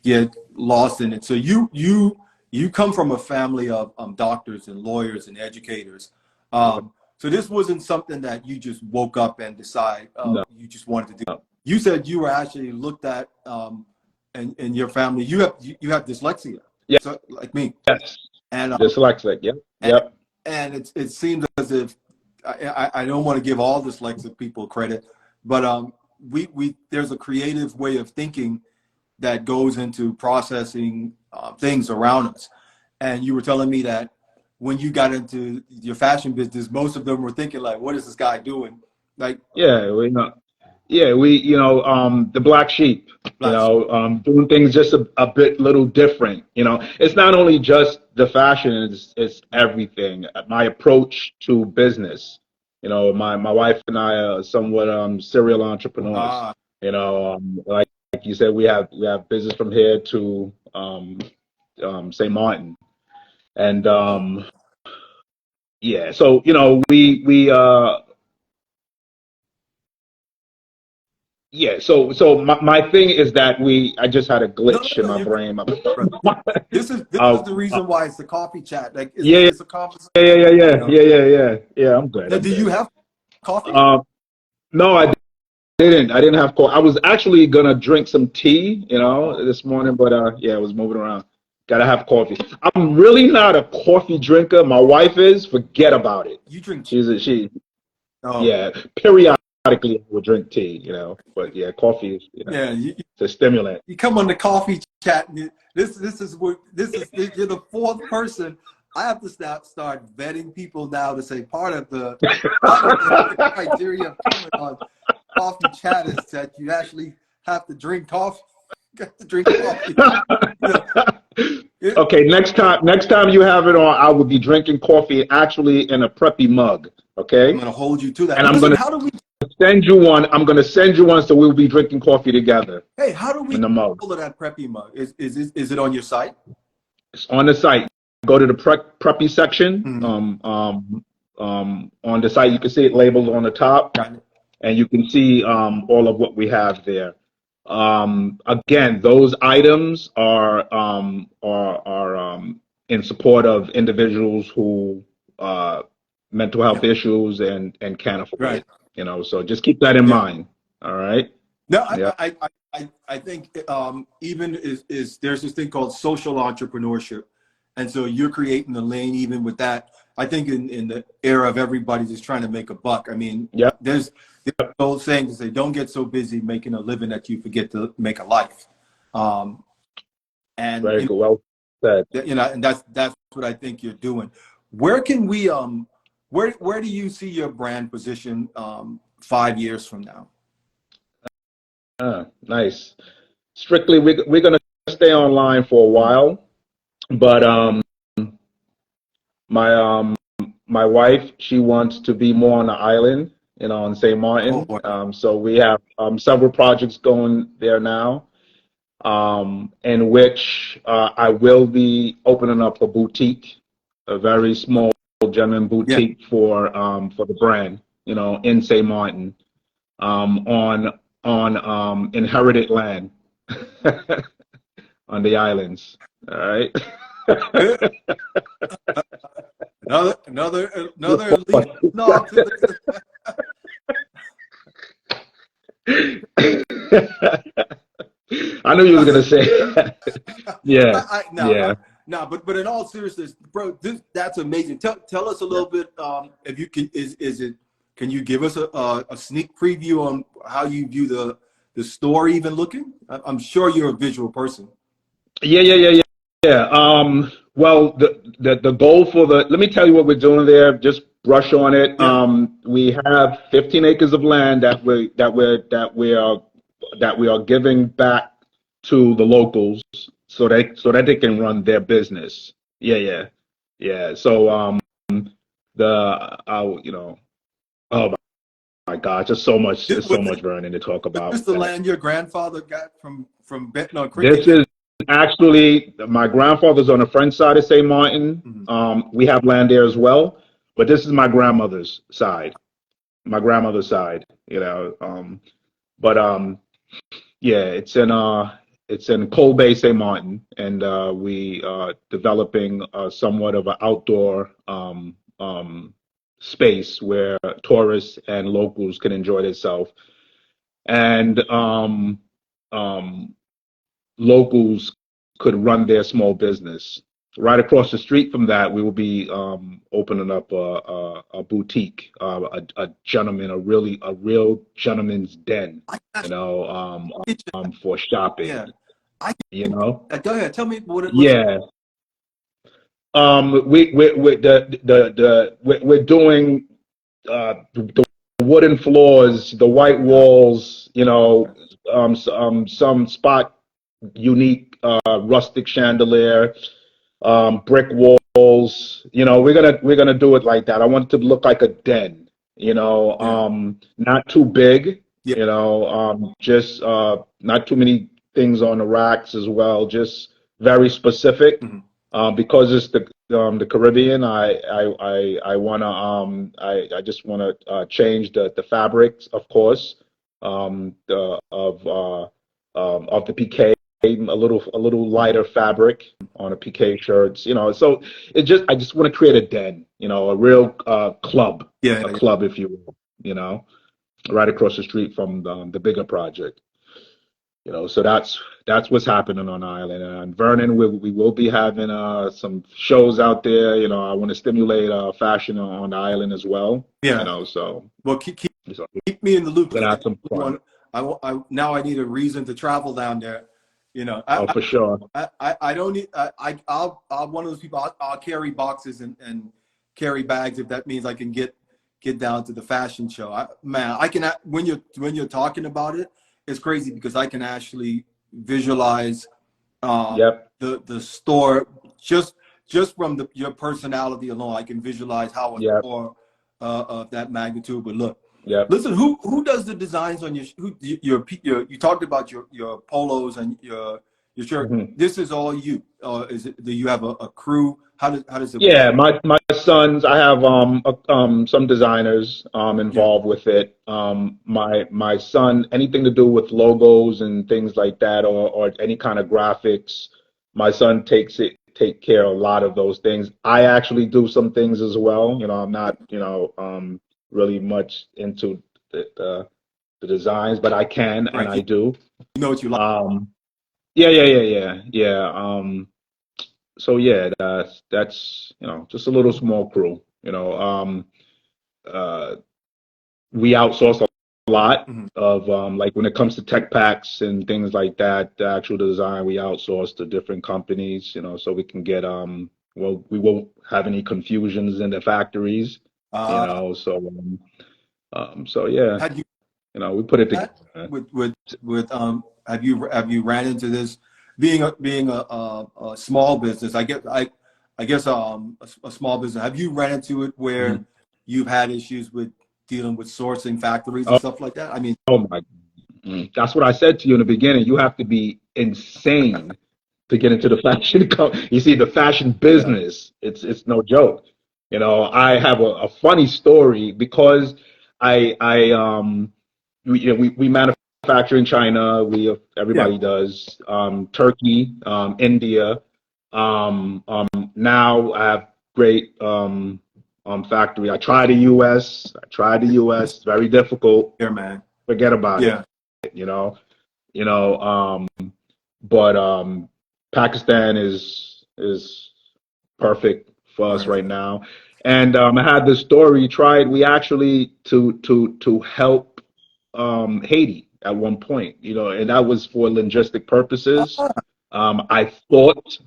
A: get lost in it. So you come from a family of doctors and lawyers and educators.
B: Yep.
A: So this wasn't something that you just woke up and decide
B: No.
A: you just wanted to do. You said you were actually looked at in your family. You have dyslexia,
B: Yeah.
A: so like me,
B: Yes.
A: and
B: Dyslexic. Yep.
A: and,
B: Yep.
A: and it seems as if I don't want to give all dyslexic people credit, but we there's a creative way of thinking that goes into processing things around us. And you were telling me that when you got into your fashion business, most of them were thinking like, "What is this guy doing?" Like,
B: Yeah. The black sheep,
A: black sheep.
B: doing things just a bit little different. It's not only just the fashion, it's everything. My approach to business. My wife and I are somewhat serial entrepreneurs.
A: Ah,
B: Like you said, we have business from here to St. Martin, and yeah. So we yeah. So my thing is that I just had a
A: No,
B: glitch in
A: no,
B: my
A: you're good,
B: brain.
A: brother. This is
B: uh,
A: the reason why it's the coffee chat. Like
B: yeah,
A: it's a conversation. You know.
B: yeah. I'm good.
A: Now,
B: I'm
A: do you
B: good.
A: have coffee?
B: Um, no, I didn't. I didn't have coffee. I was actually gonna drink some tea,
A: Oh,
B: this morning, but yeah, I was moving around. Gotta have coffee. I'm really not a coffee drinker. My wife is. Forget about it.
A: you drink tea?
B: She,
A: Oh,
B: yeah. Periodically, I would drink tea, but yeah, coffee is,
A: yeah.
B: it's a stimulant.
A: You come on the coffee chat. And you're the fourth person. I have to start vetting people now to say part of the criteria of coming on coffee chat is that you actually have to drink coffee. Got to drink coffee. You know,
B: Okay, next time you have it on, I will be drinking coffee actually in a Preppy mug.
A: I'm
B: Okay,
A: gonna hold you to that.
B: and
A: But
B: I'm
A: listen,
B: gonna
A: how do we?
B: send you one. I'm gonna send you one, so we'll be drinking coffee together
A: Hey, how do we
B: in the mug.
A: pull that Preppy mug? Is it on your site?
B: It's on the site. Go to the Preppy section.
A: Mm-hmm.
B: On the site, you can see it labeled on the top,
A: Got it.
B: and you can see all of what we have there. Again, those items are in support of individuals who mental health
A: Yeah.
B: issues and can't afford
A: Right.
B: it. So just keep that in
A: Yeah.
B: mind. All right.
A: No,
B: Yeah.
A: I think even is there's this thing called social entrepreneurship, and so you're creating the lane even with that. I think in the era of everybody just trying to make a buck. I mean,
B: Yeah.
A: there's old saying to say, "Don't get so busy making a living that you forget to make a life." Um, and
B: Very good. Well said.
A: and that's what I think you're doing. Where can we where do you see your brand position 5 years from now?
B: Nice. Strictly, we're gonna stay online for a while, but my my wife, she wants to be more on the island, in St.
A: Oh
B: Martin.
A: boy.
B: So we have several projects going there now, in which I will be opening up a boutique, a very small gentleman
A: Yeah.
B: boutique for the brand, in St. Martin, on inherited land on the islands. All right.
A: Another leaf nod to the
B: I knew you were gonna say that. Yeah, yeah.
A: no, but in all seriousness, bro, that's amazing. Tell us a little bit, if you can, is it? Can you give us a sneak preview on how you view the store even looking? I'm sure you're a visual person.
B: Yeah. Well, the goal for let me tell you what we're doing there. Just brush on it.
A: Yeah.
B: We have 15 acres of land that we are giving back to the locals so that they can run their business. Yeah. So oh my God, just so much, there's so much Vernon to talk
A: Was
B: about
A: this
B: with
A: the
B: that.
A: land your grandfather got from betting on
B: This
A: cricket?
B: is actually my grandfather's on the French side of St. Martin.
A: Mm-hmm.
B: We have land there as well, but this is my grandmother's side. My grandmother's side, but yeah, it's in Cold Bay, St. Martin, and we developing somewhat of an outdoor space where tourists and locals can enjoy themselves, and locals could run their small business. Right across the street from that, we will be opening up a boutique, a real gentleman's den,
A: I got
B: for shopping.
A: Yeah. I Go ahead. Tell me what's.
B: Yeah. We're doing the wooden floors, the white walls, some spot unique rustic chandelier, brick walls. We're gonna do it like that. I want it to look like a den.
A: Yeah.
B: Not too big,
A: Yeah.
B: You know, just not too many things on the racks as well. Just very specific.
A: Mhm.
B: Because it's the Caribbean, I wanna I just wanna change the fabrics, of course, of the PK, a little lighter fabric on a PK shirts, you know. So I just want to create a den, you know, a real club,
A: Yeah,
B: a
A: yeah,
B: club, if you will, you know, right across the street from the bigger project. You know, so that's what's happening on Island. And Vernon, we will be having some shows out there. You know, I want to stimulate fashion on the island as well. You
A: yeah.
B: know, so,
A: Well, keep
B: we're
A: me in the loop because
B: gonna
A: I
B: have some
A: really
B: fun.
A: want. Now I need a reason to travel down there. You know,
B: Oh, for sure.
A: I don't need. I'll one of those people. I'll carry boxes and carry bags if that means I can get down to the fashion show. Man, I can when you're talking about it, it's crazy because I can actually visualize
B: Yep.
A: the store just from your personality alone. I can visualize how a
B: Yep.
A: store of that magnitude would look.
B: Yep.
A: Listen, who does the designs on your you talked about your polos and your shirt.
B: Mhm.
A: This is all you. Is it? Do you have a crew? How does it work?
B: Yeah, my sons, I have some designers
A: Yeah.
B: involved with it. My son, anything to do with logos and things like that, or any kind of graphics, my son take care of a lot of those things. I actually do some things as well. You know, I'm not, really much into the designs, but I can and
A: Right.
B: I do.
A: You know what you like.
B: Um, yeah. So yeah, that's just a little small crew. Uh, we outsource a lot
A: Mhm.
B: of like when it comes to tech packs and things like that. The actual design we outsource to different companies. So we can get well, we won't have any confusions in the factories.
A: Uh,
B: So yeah,
A: had you
B: we put it
A: that
B: together.
A: with have you ran into this being a small business? I guess a small business. Have you ran into it where
B: Mhm.
A: you've had issues with dealing with sourcing factories and
B: Oh,
A: stuff like that? I mean,
B: oh my. That's what I said to you in the beginning. You have to be insane to get into the fashion. You see, the fashion
A: yeah,
B: business, it's no joke. I have a funny story because we manufacture in China.
A: yeah.
B: Everybody does. Turkey, India. Now I have great factory. I tried the U.S. Very difficult.
A: Here, man.
B: Forget about it.
A: Yeah.
B: You know. You know. But Pakistan is perfect for us right
A: Perfect.
B: now. And I had this story. We actually to help Haiti at one point, and that was for logistic purposes.
A: Ah,
B: I thought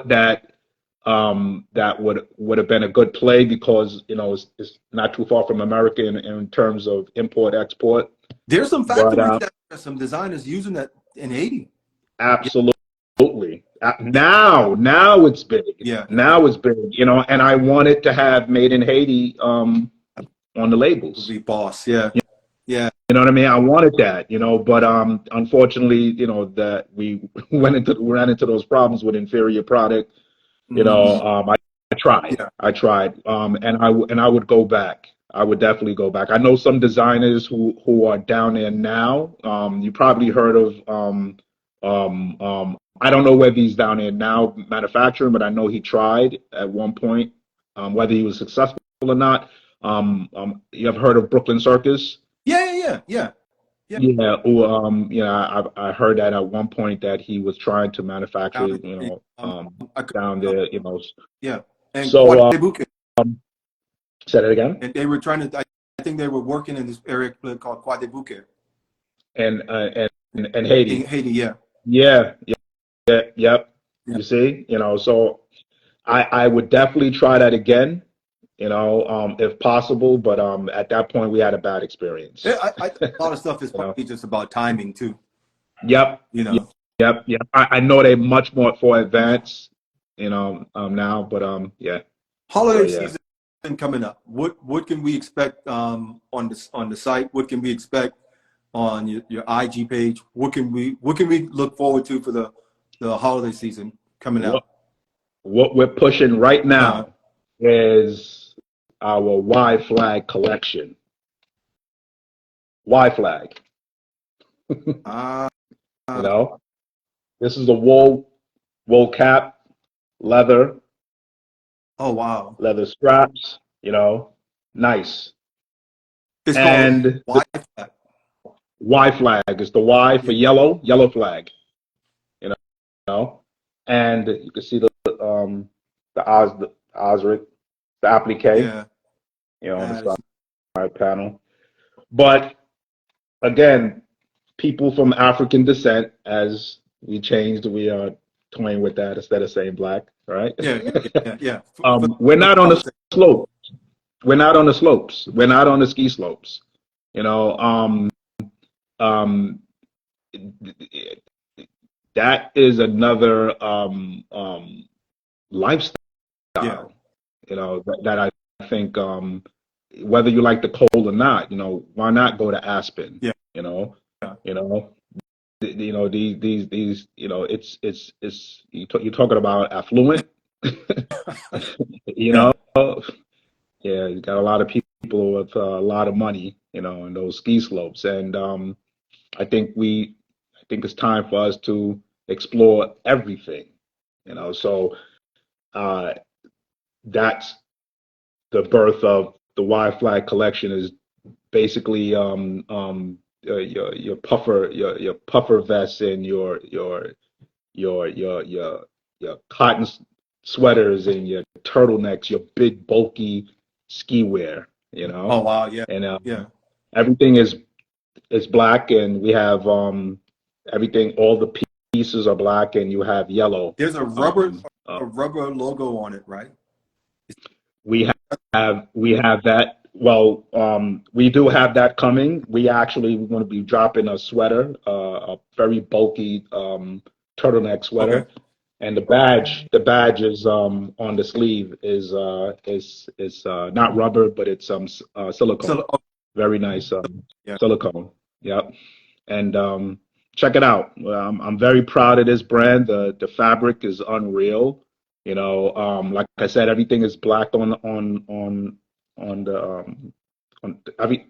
B: that would have been a good play because it's not too far from America in terms of import export.
A: there's some
B: But
A: factories that some designers using that in Haiti. Yeah,
B: absolutely.
A: yeah,
B: Now it's big.
A: yeah.
B: Now it's big, and I wanted to have made in Haiti on the
A: Would
B: labels.
A: be boss. Yeah, yeah.
B: You know what I mean? I wanted that, but unfortunately, that we ran into those problems with inferior product.
A: Mhm.
B: I tried.
A: Yeah.
B: And I would go back. I would definitely go back. I know some designers who are down there now. You probably heard of I don't know whether he's down there now manufacturing, but I know he tried at one point. Whether he was successful or not. You have heard of Brooklyn Circus?
A: Yeah, yeah, yeah, yeah, yeah.
B: Yeah, I heard that at one point that he was trying to manufacture,
A: Down in, I could,
B: down
A: uh,
B: there.
A: yeah, and
B: So,
A: Quadribuque,
B: say that again.
A: and they were trying to. I think they were working in this area called Quadribuque
B: And
A: in
B: Haiti.
A: Haiti. Yeah,
B: Yeah, yeah, yep.
A: yeah.
B: You see, so I would definitely try that again, if possible. But at that point, we had a bad experience.
A: I think a lot of stuff is
B: You know.
A: probably just about timing too.
B: Yep.
A: You know,
B: Yep. I know they're much more for advanced, now, but yeah. So
A: holiday
B: yeah.
A: season coming up. What can we expect on the site? What can we expect on your IG page. What can we look forward to for the holiday season coming out?
B: What we're pushing right
A: Uh,
B: now is our Y flag collection. Y flag.
A: uh,
B: You know, this is a wool cap, leather
A: oh wow,
B: leather straps. You know, nice.
A: it's called
B: And the
A: Wi-Fi.
B: Y flag is the Y for
A: Yeah,
B: yellow flag. You know, and you can see the Osrick, the applique,
A: yeah.
B: on
A: That
B: the
A: is,
B: side panel. But again, people from African descent, as we changed, we are toying with that instead of saying black, right?
A: yeah, yeah.
B: We're
A: For
B: not
A: the
B: on the
A: conversation.
B: slope. We're not on the slopes. We're not on the ski slopes. You know, um, that is another lifestyle.
A: Yeah,
B: That I think whether you like the cold or not, why not go to Aspen?
A: yeah,
B: You know,
A: yeah,
B: you know, these, you're talking about affluent, you
A: yeah.
B: know, yeah, you got a lot of people with a lot of money, in those ski slopes, and I think I think it's time for us to explore everything, so uh, that's the birth of the Y Flag collection is basically your puffer vests and your cotton sweaters and your turtlenecks, your big bulky ski wear,
A: Oh wow, yeah,
B: and
A: yeah.
B: everything is black, and we have everything. All the pieces are black, and you have yellow.
A: There's
B: Um, uh,
A: a rubber logo on it, right?
B: we we have that. Well, we do have that coming. We actually want to be dropping a sweater, a very bulky turtleneck
A: Okay.
B: sweater, and the badge is on the sleeve is not rubber, but it's silicone.
A: So, oh,
B: Very nice
A: yeah.
B: silicone. Yep. And check it out. I'm very proud of this brand. The fabric is unreal. Like I said, everything is black on the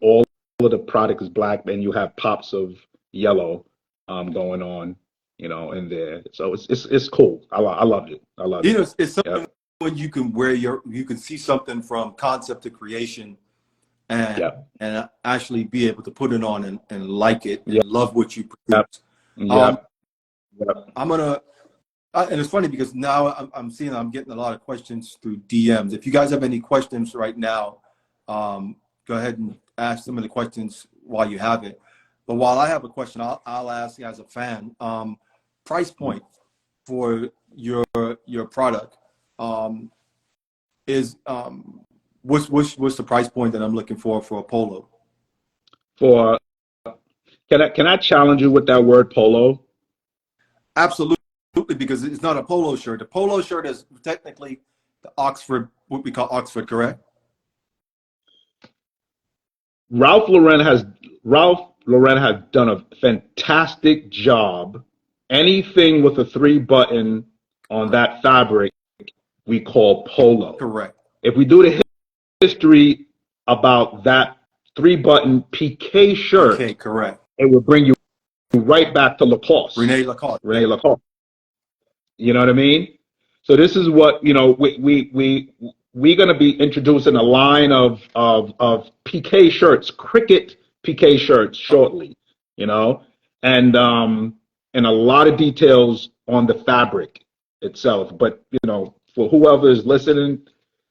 B: all of the product is black, and you have pops of yellow going on, in there. So it's cool. I love it. I love it.
A: It's something
B: Yep.
A: when you can you can see something from concept to creation and
B: Yep.
A: actually be able to put it on and like it and
B: Yep.
A: love what you
B: Yep.
A: produce. Um,
B: Yep. Yep.
A: I'm gonna, and it's funny because now I'm seeing I'm getting a lot of questions through DMs. If you guys have any questions right now, go ahead and ask some of the questions while you have it. But while I have a question, I'll ask you as a fan. Price point for your product is what's the price point that I'm looking for a polo?
B: For can I challenge you with that word polo?
A: Absolutely, because it's not a polo shirt. A polo shirt is technically the Oxford, what we call Oxford, correct?
B: Ralph Lauren has Ralph Lauren has done a fantastic job. Anything with a three button on
A: Correct.
B: that fabric we call polo.
A: Correct.
B: If we do the history about that three button PK
A: PK,
B: shirt,
A: correct.
B: it will bring you right back to Lacoste,
A: Rene Lacoste, yeah.
B: Rene Lacoste. You know what I mean? So this is what we're going to be introducing a line of PK shirts, cricket PK shirts shortly. You know, and a lot of details on the fabric itself. But for whoever is listening,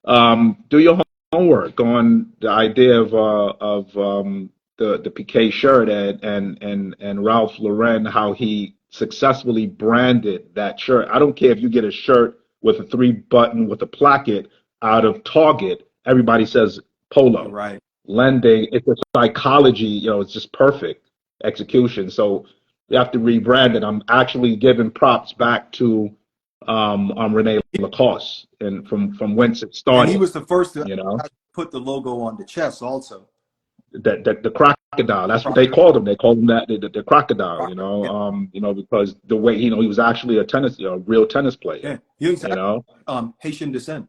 B: do your homework on the idea of the PK shirt and Ralph Lauren, how he successfully branded that shirt. I don't care if you get a shirt with a three button with a placket out of Target, everybody says
A: You're
B: polo.
A: right.
B: Lending, it's a psychology, it's just perfect execution. So we have to rebrand it. I'm actually giving props back to Rene Lacoste and from whence it
A: And he
B: started,
A: was the first to
B: you know.
A: put the logo on the chest also.
B: the crocodile. That's what they called him. They called him that the crocodile. Because the way he was actually a real tennis player.
A: Yeah, he was
B: You know,
A: Haitian descent.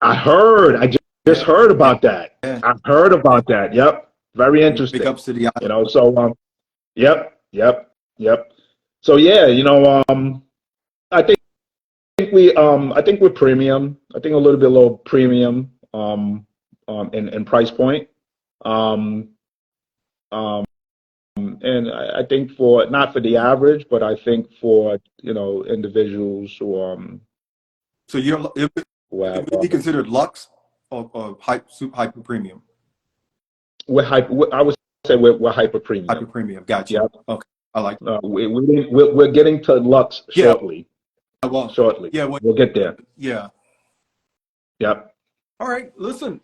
B: I heard. I just heard about that.
A: Yeah.
B: I heard about that. Yep, very interesting.
A: Big ups to the island.
B: So yep. So yeah, I think I think we're premium. I think a little bit low premium in price point. And I think for not for the average, but I think for individuals who
A: So it would be considered luxe or hyper premium.
B: I would say we're hyper premium.
A: Hyper premium. Gotcha.
B: Yep.
A: Okay. I like that.
B: We're getting to luxe shortly.
A: Yeah. Well,
B: shortly.
A: Yeah.
B: We'll get there.
A: Yeah.
B: Yep.
A: All right. Listen,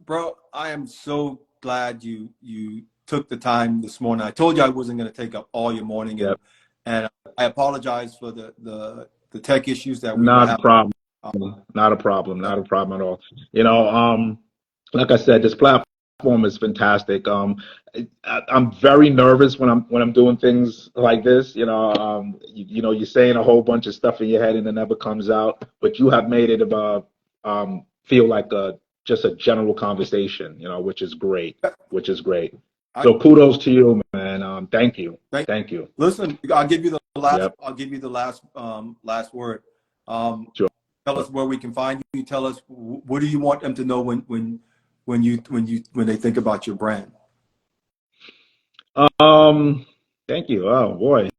A: bro, I am so glad you took the time this morning. I told you I wasn't going to take up all your morning, and I apologize for the tech issues that we
B: Not
A: were
B: a problem. Not a problem. Not a problem at all. Like I said, this platform is fantastic. I'm very nervous when I'm doing things like this. You're saying a whole bunch of stuff in your head and it never comes out, but you have made it about feel like just a general conversation, which is great. So kudos to you, man. Thank you. Thank you.
A: Listen, I'll give you the last. Yep. I'll give you the last word.
B: Sure.
A: Tell us where we can find you. Tell us what do you want them to know when they think about your brand.
B: Thank you. Oh boy.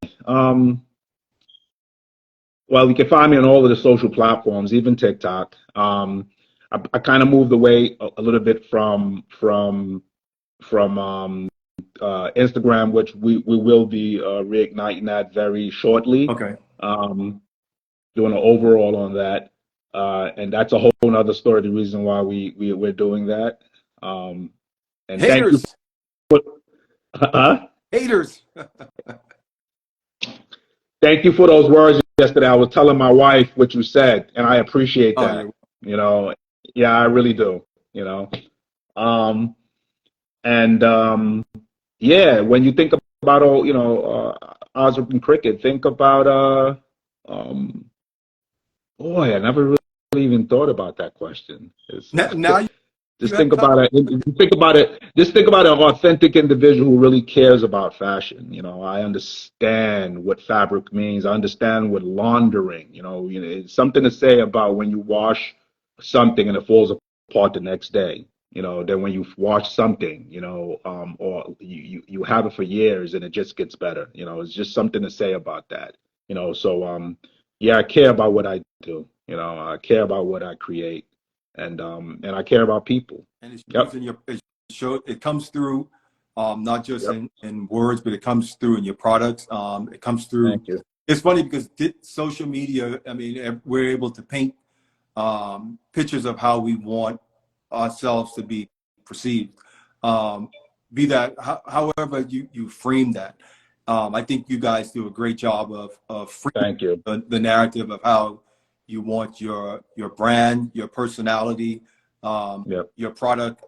B: Well, you can find me on all of the social platforms, even TikTok. I kind of moved away a little bit from Instagram, which we will be reigniting that very shortly.
A: Okay.
B: Doing an overall on that, and that's a whole other story. The reason why we're doing that. And
A: haters.
B: Thank you.
A: Haters.
B: Thank you for those words yesterday. I was telling my wife what you said, and I appreciate that. Yeah, I really do. Yeah, when you think about Osrick and cricket, think about boy, I never really even thought about that question. Just think about it. Just think about an authentic individual who really cares about fashion. I understand what fabric means. I understand what laundering. It's something to say about when you wash something and it falls apart the next day. Then when you wash something, or you have it for years and it just gets better. It's just something to say about that. So yeah, I care about what I do. I care about what I create. And I care about people.
A: And it comes through, not just in words, but it comes through in your products. It comes through.
B: Thank you.
A: It's funny because social media, I mean, we're able to paint pictures of how we want ourselves to be perceived. Be that however you frame that. I think you guys do a great job of framing
B: Thank you.
A: The narrative of how you want your brand, your personality, your product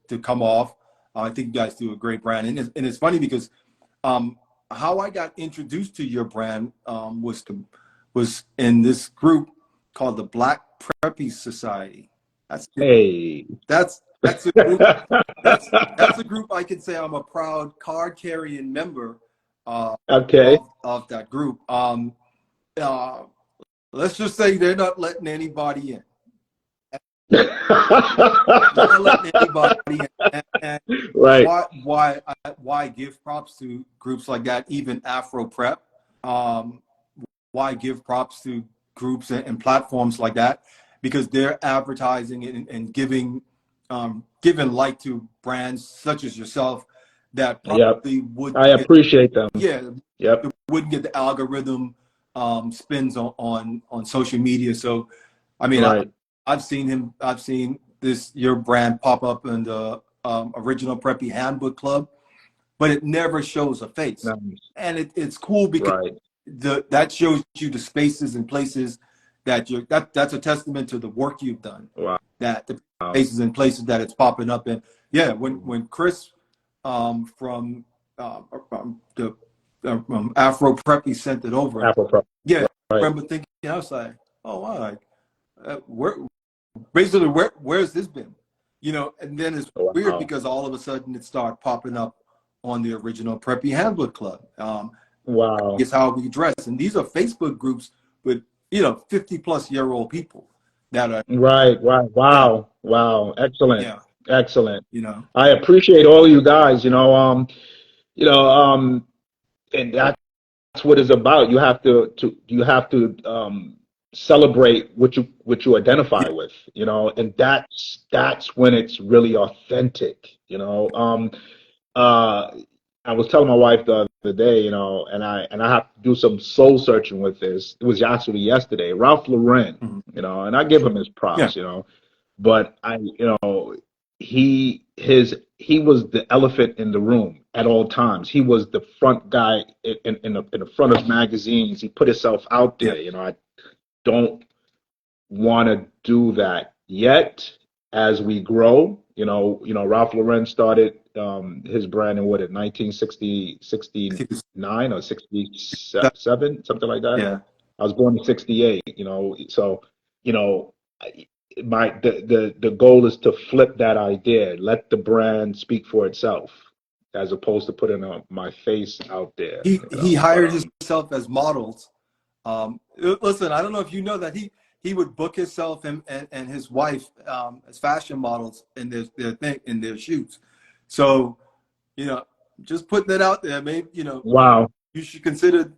A: to come off. I think you guys do a great brand. And it's funny because how I got introduced to your brand was in this group called the Black Preppy Society. That's a group. That's a group I can say I'm a proud card carrying member of that group. Let's just say they're not letting anybody in. Not letting anybody in. And
B: right.
A: Why give props to groups like that, even Afro Prep? Why give props to groups and platforms like that? Because they're advertising and giving light to brands such as yourself that probably would.
B: I appreciate them.
A: Yeah.
B: Yep.
A: It wouldn't get the algorithm spins on social media. So, I mean,
B: right.
A: I've seen your brand pop up in the original Preppy Handbook Club, but it never shows a face.
B: Nice.
A: And it's cool because that shows you the spaces and places that that's a testament to the work you've done.
B: Wow.
A: That the spaces and places that it's popping up in. Yeah, when Chris from the Afro Preppy sent it over.
B: Apple Pro.
A: Yeah,
B: Right.
A: I remember thinking, I was like, oh wow, like, where's this been? You know, and then it's weird because all of a sudden it started popping up on the original Preppy Handbook Club.
B: Wow.
A: It's how we dress. And these are Facebook groups with, 50-plus-year-old people that are
B: Right. Wow. Wow. Excellent.
A: yeah,
B: Excellent.
A: you know.
B: I appreciate all you guys, and that's what it's about. You have to celebrate what you identify with, and that's when it's really authentic, I was telling my wife the other day, and I have to do some soul searching with this. It was actually yesterday. Ralph Lauren, and I give him his props, but he was the elephant in the room at all times. He was the front guy in the front of magazines. He put himself out there. I don't want to do that yet as we grow. Ralph Lauren started his brand in 1969 or 67, something like that.
A: Yeah.
B: I was born in 68, so the goal is to flip that idea, let the brand speak for itself, as opposed to putting my face out there.
A: He hired himself as models. Listen, I don't know if you know that he would book himself and his wife as fashion models in their shoots. So, just putting it out there, maybe,
B: wow,
A: you should consider,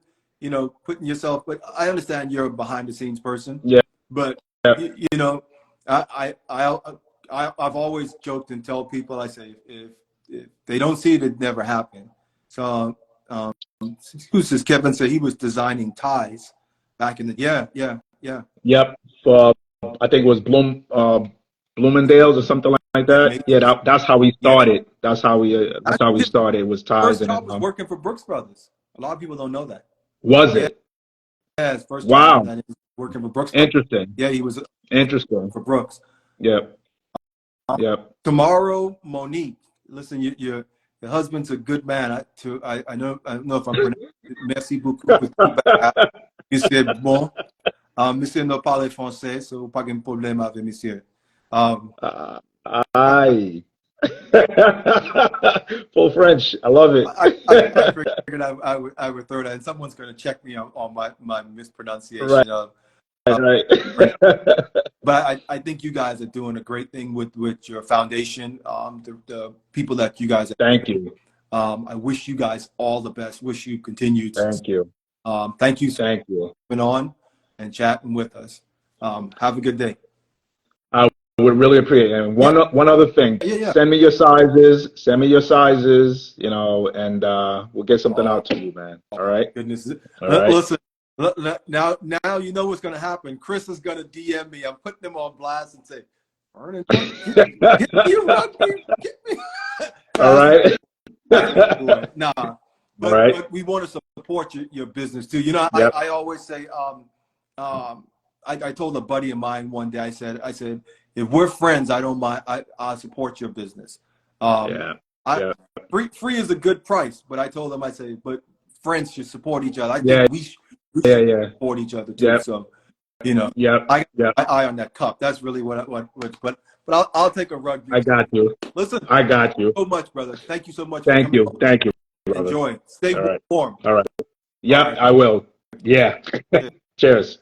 A: putting yourself, but I understand you're a behind the scenes person.
B: Yeah.
A: But, I've always joked and tell people, I say, if they don't see it, it never happened. So, who's this? Kevin said he was designing ties back in the, yeah.
B: Yep. I think it was Bloomingdale's or something like that. Yeah, that's how we started. That's how we started. It was ties.
A: First
B: and
A: job was working for Brooks Brothers. A lot of people don't know that.
B: Was it?
A: Yeah, his first
B: wow.
A: job working for Brooks Brothers.
B: Interesting.
A: Yeah, he was
B: interesting
A: for Brooks.
B: Yep. Yep.
A: Tomorrow, Monique. Listen, your husband's a good man. I know if I'm pronouncing it. Merci beaucoup. Monsieur bon. Monsieur ne parle français, so pas de problème avec monsieur.
B: Aye. Full French. I love it.
A: I figured I would throw that, and someone's going to check me on my mispronunciation.
B: Right. Right.
A: But I think you guys are doing a great thing with your foundation. The people that you guys.
B: Thank you.
A: I wish you guys all the best. Wish you continued.
B: Thank you.
A: Thank you.
B: Thank you.
A: Been on and chatting with us. Have a good day.
B: I would really appreciate it. And one other thing.
A: Yeah.
B: Send me your sizes. And we'll get something out to you, man. All right.
A: Goodness.
B: All right.
A: Listen. Now you know what's going to happen. Chris is going to DM me. I'm putting him on blast and say, Vernon, get me.
B: All right.
A: Nah. But,
B: right.
A: but we want to support your business too. Yep. I always say, I told a buddy of mine one day, I said, if we're friends, I don't mind. I'll support your business. Free is a good price, but I told him, I say, but friends should support each other. I think we should support each other too.
B: Yep.
A: So, I got my eye on that cup. That's really what but I'll take a rug.
B: I got you.
A: Listen,
B: I got you
A: so much, brother. Thank you so much.
B: Thank you, brother.
A: Enjoy. Stay warm.
B: All right. Yeah, I will. Yeah. Cheers.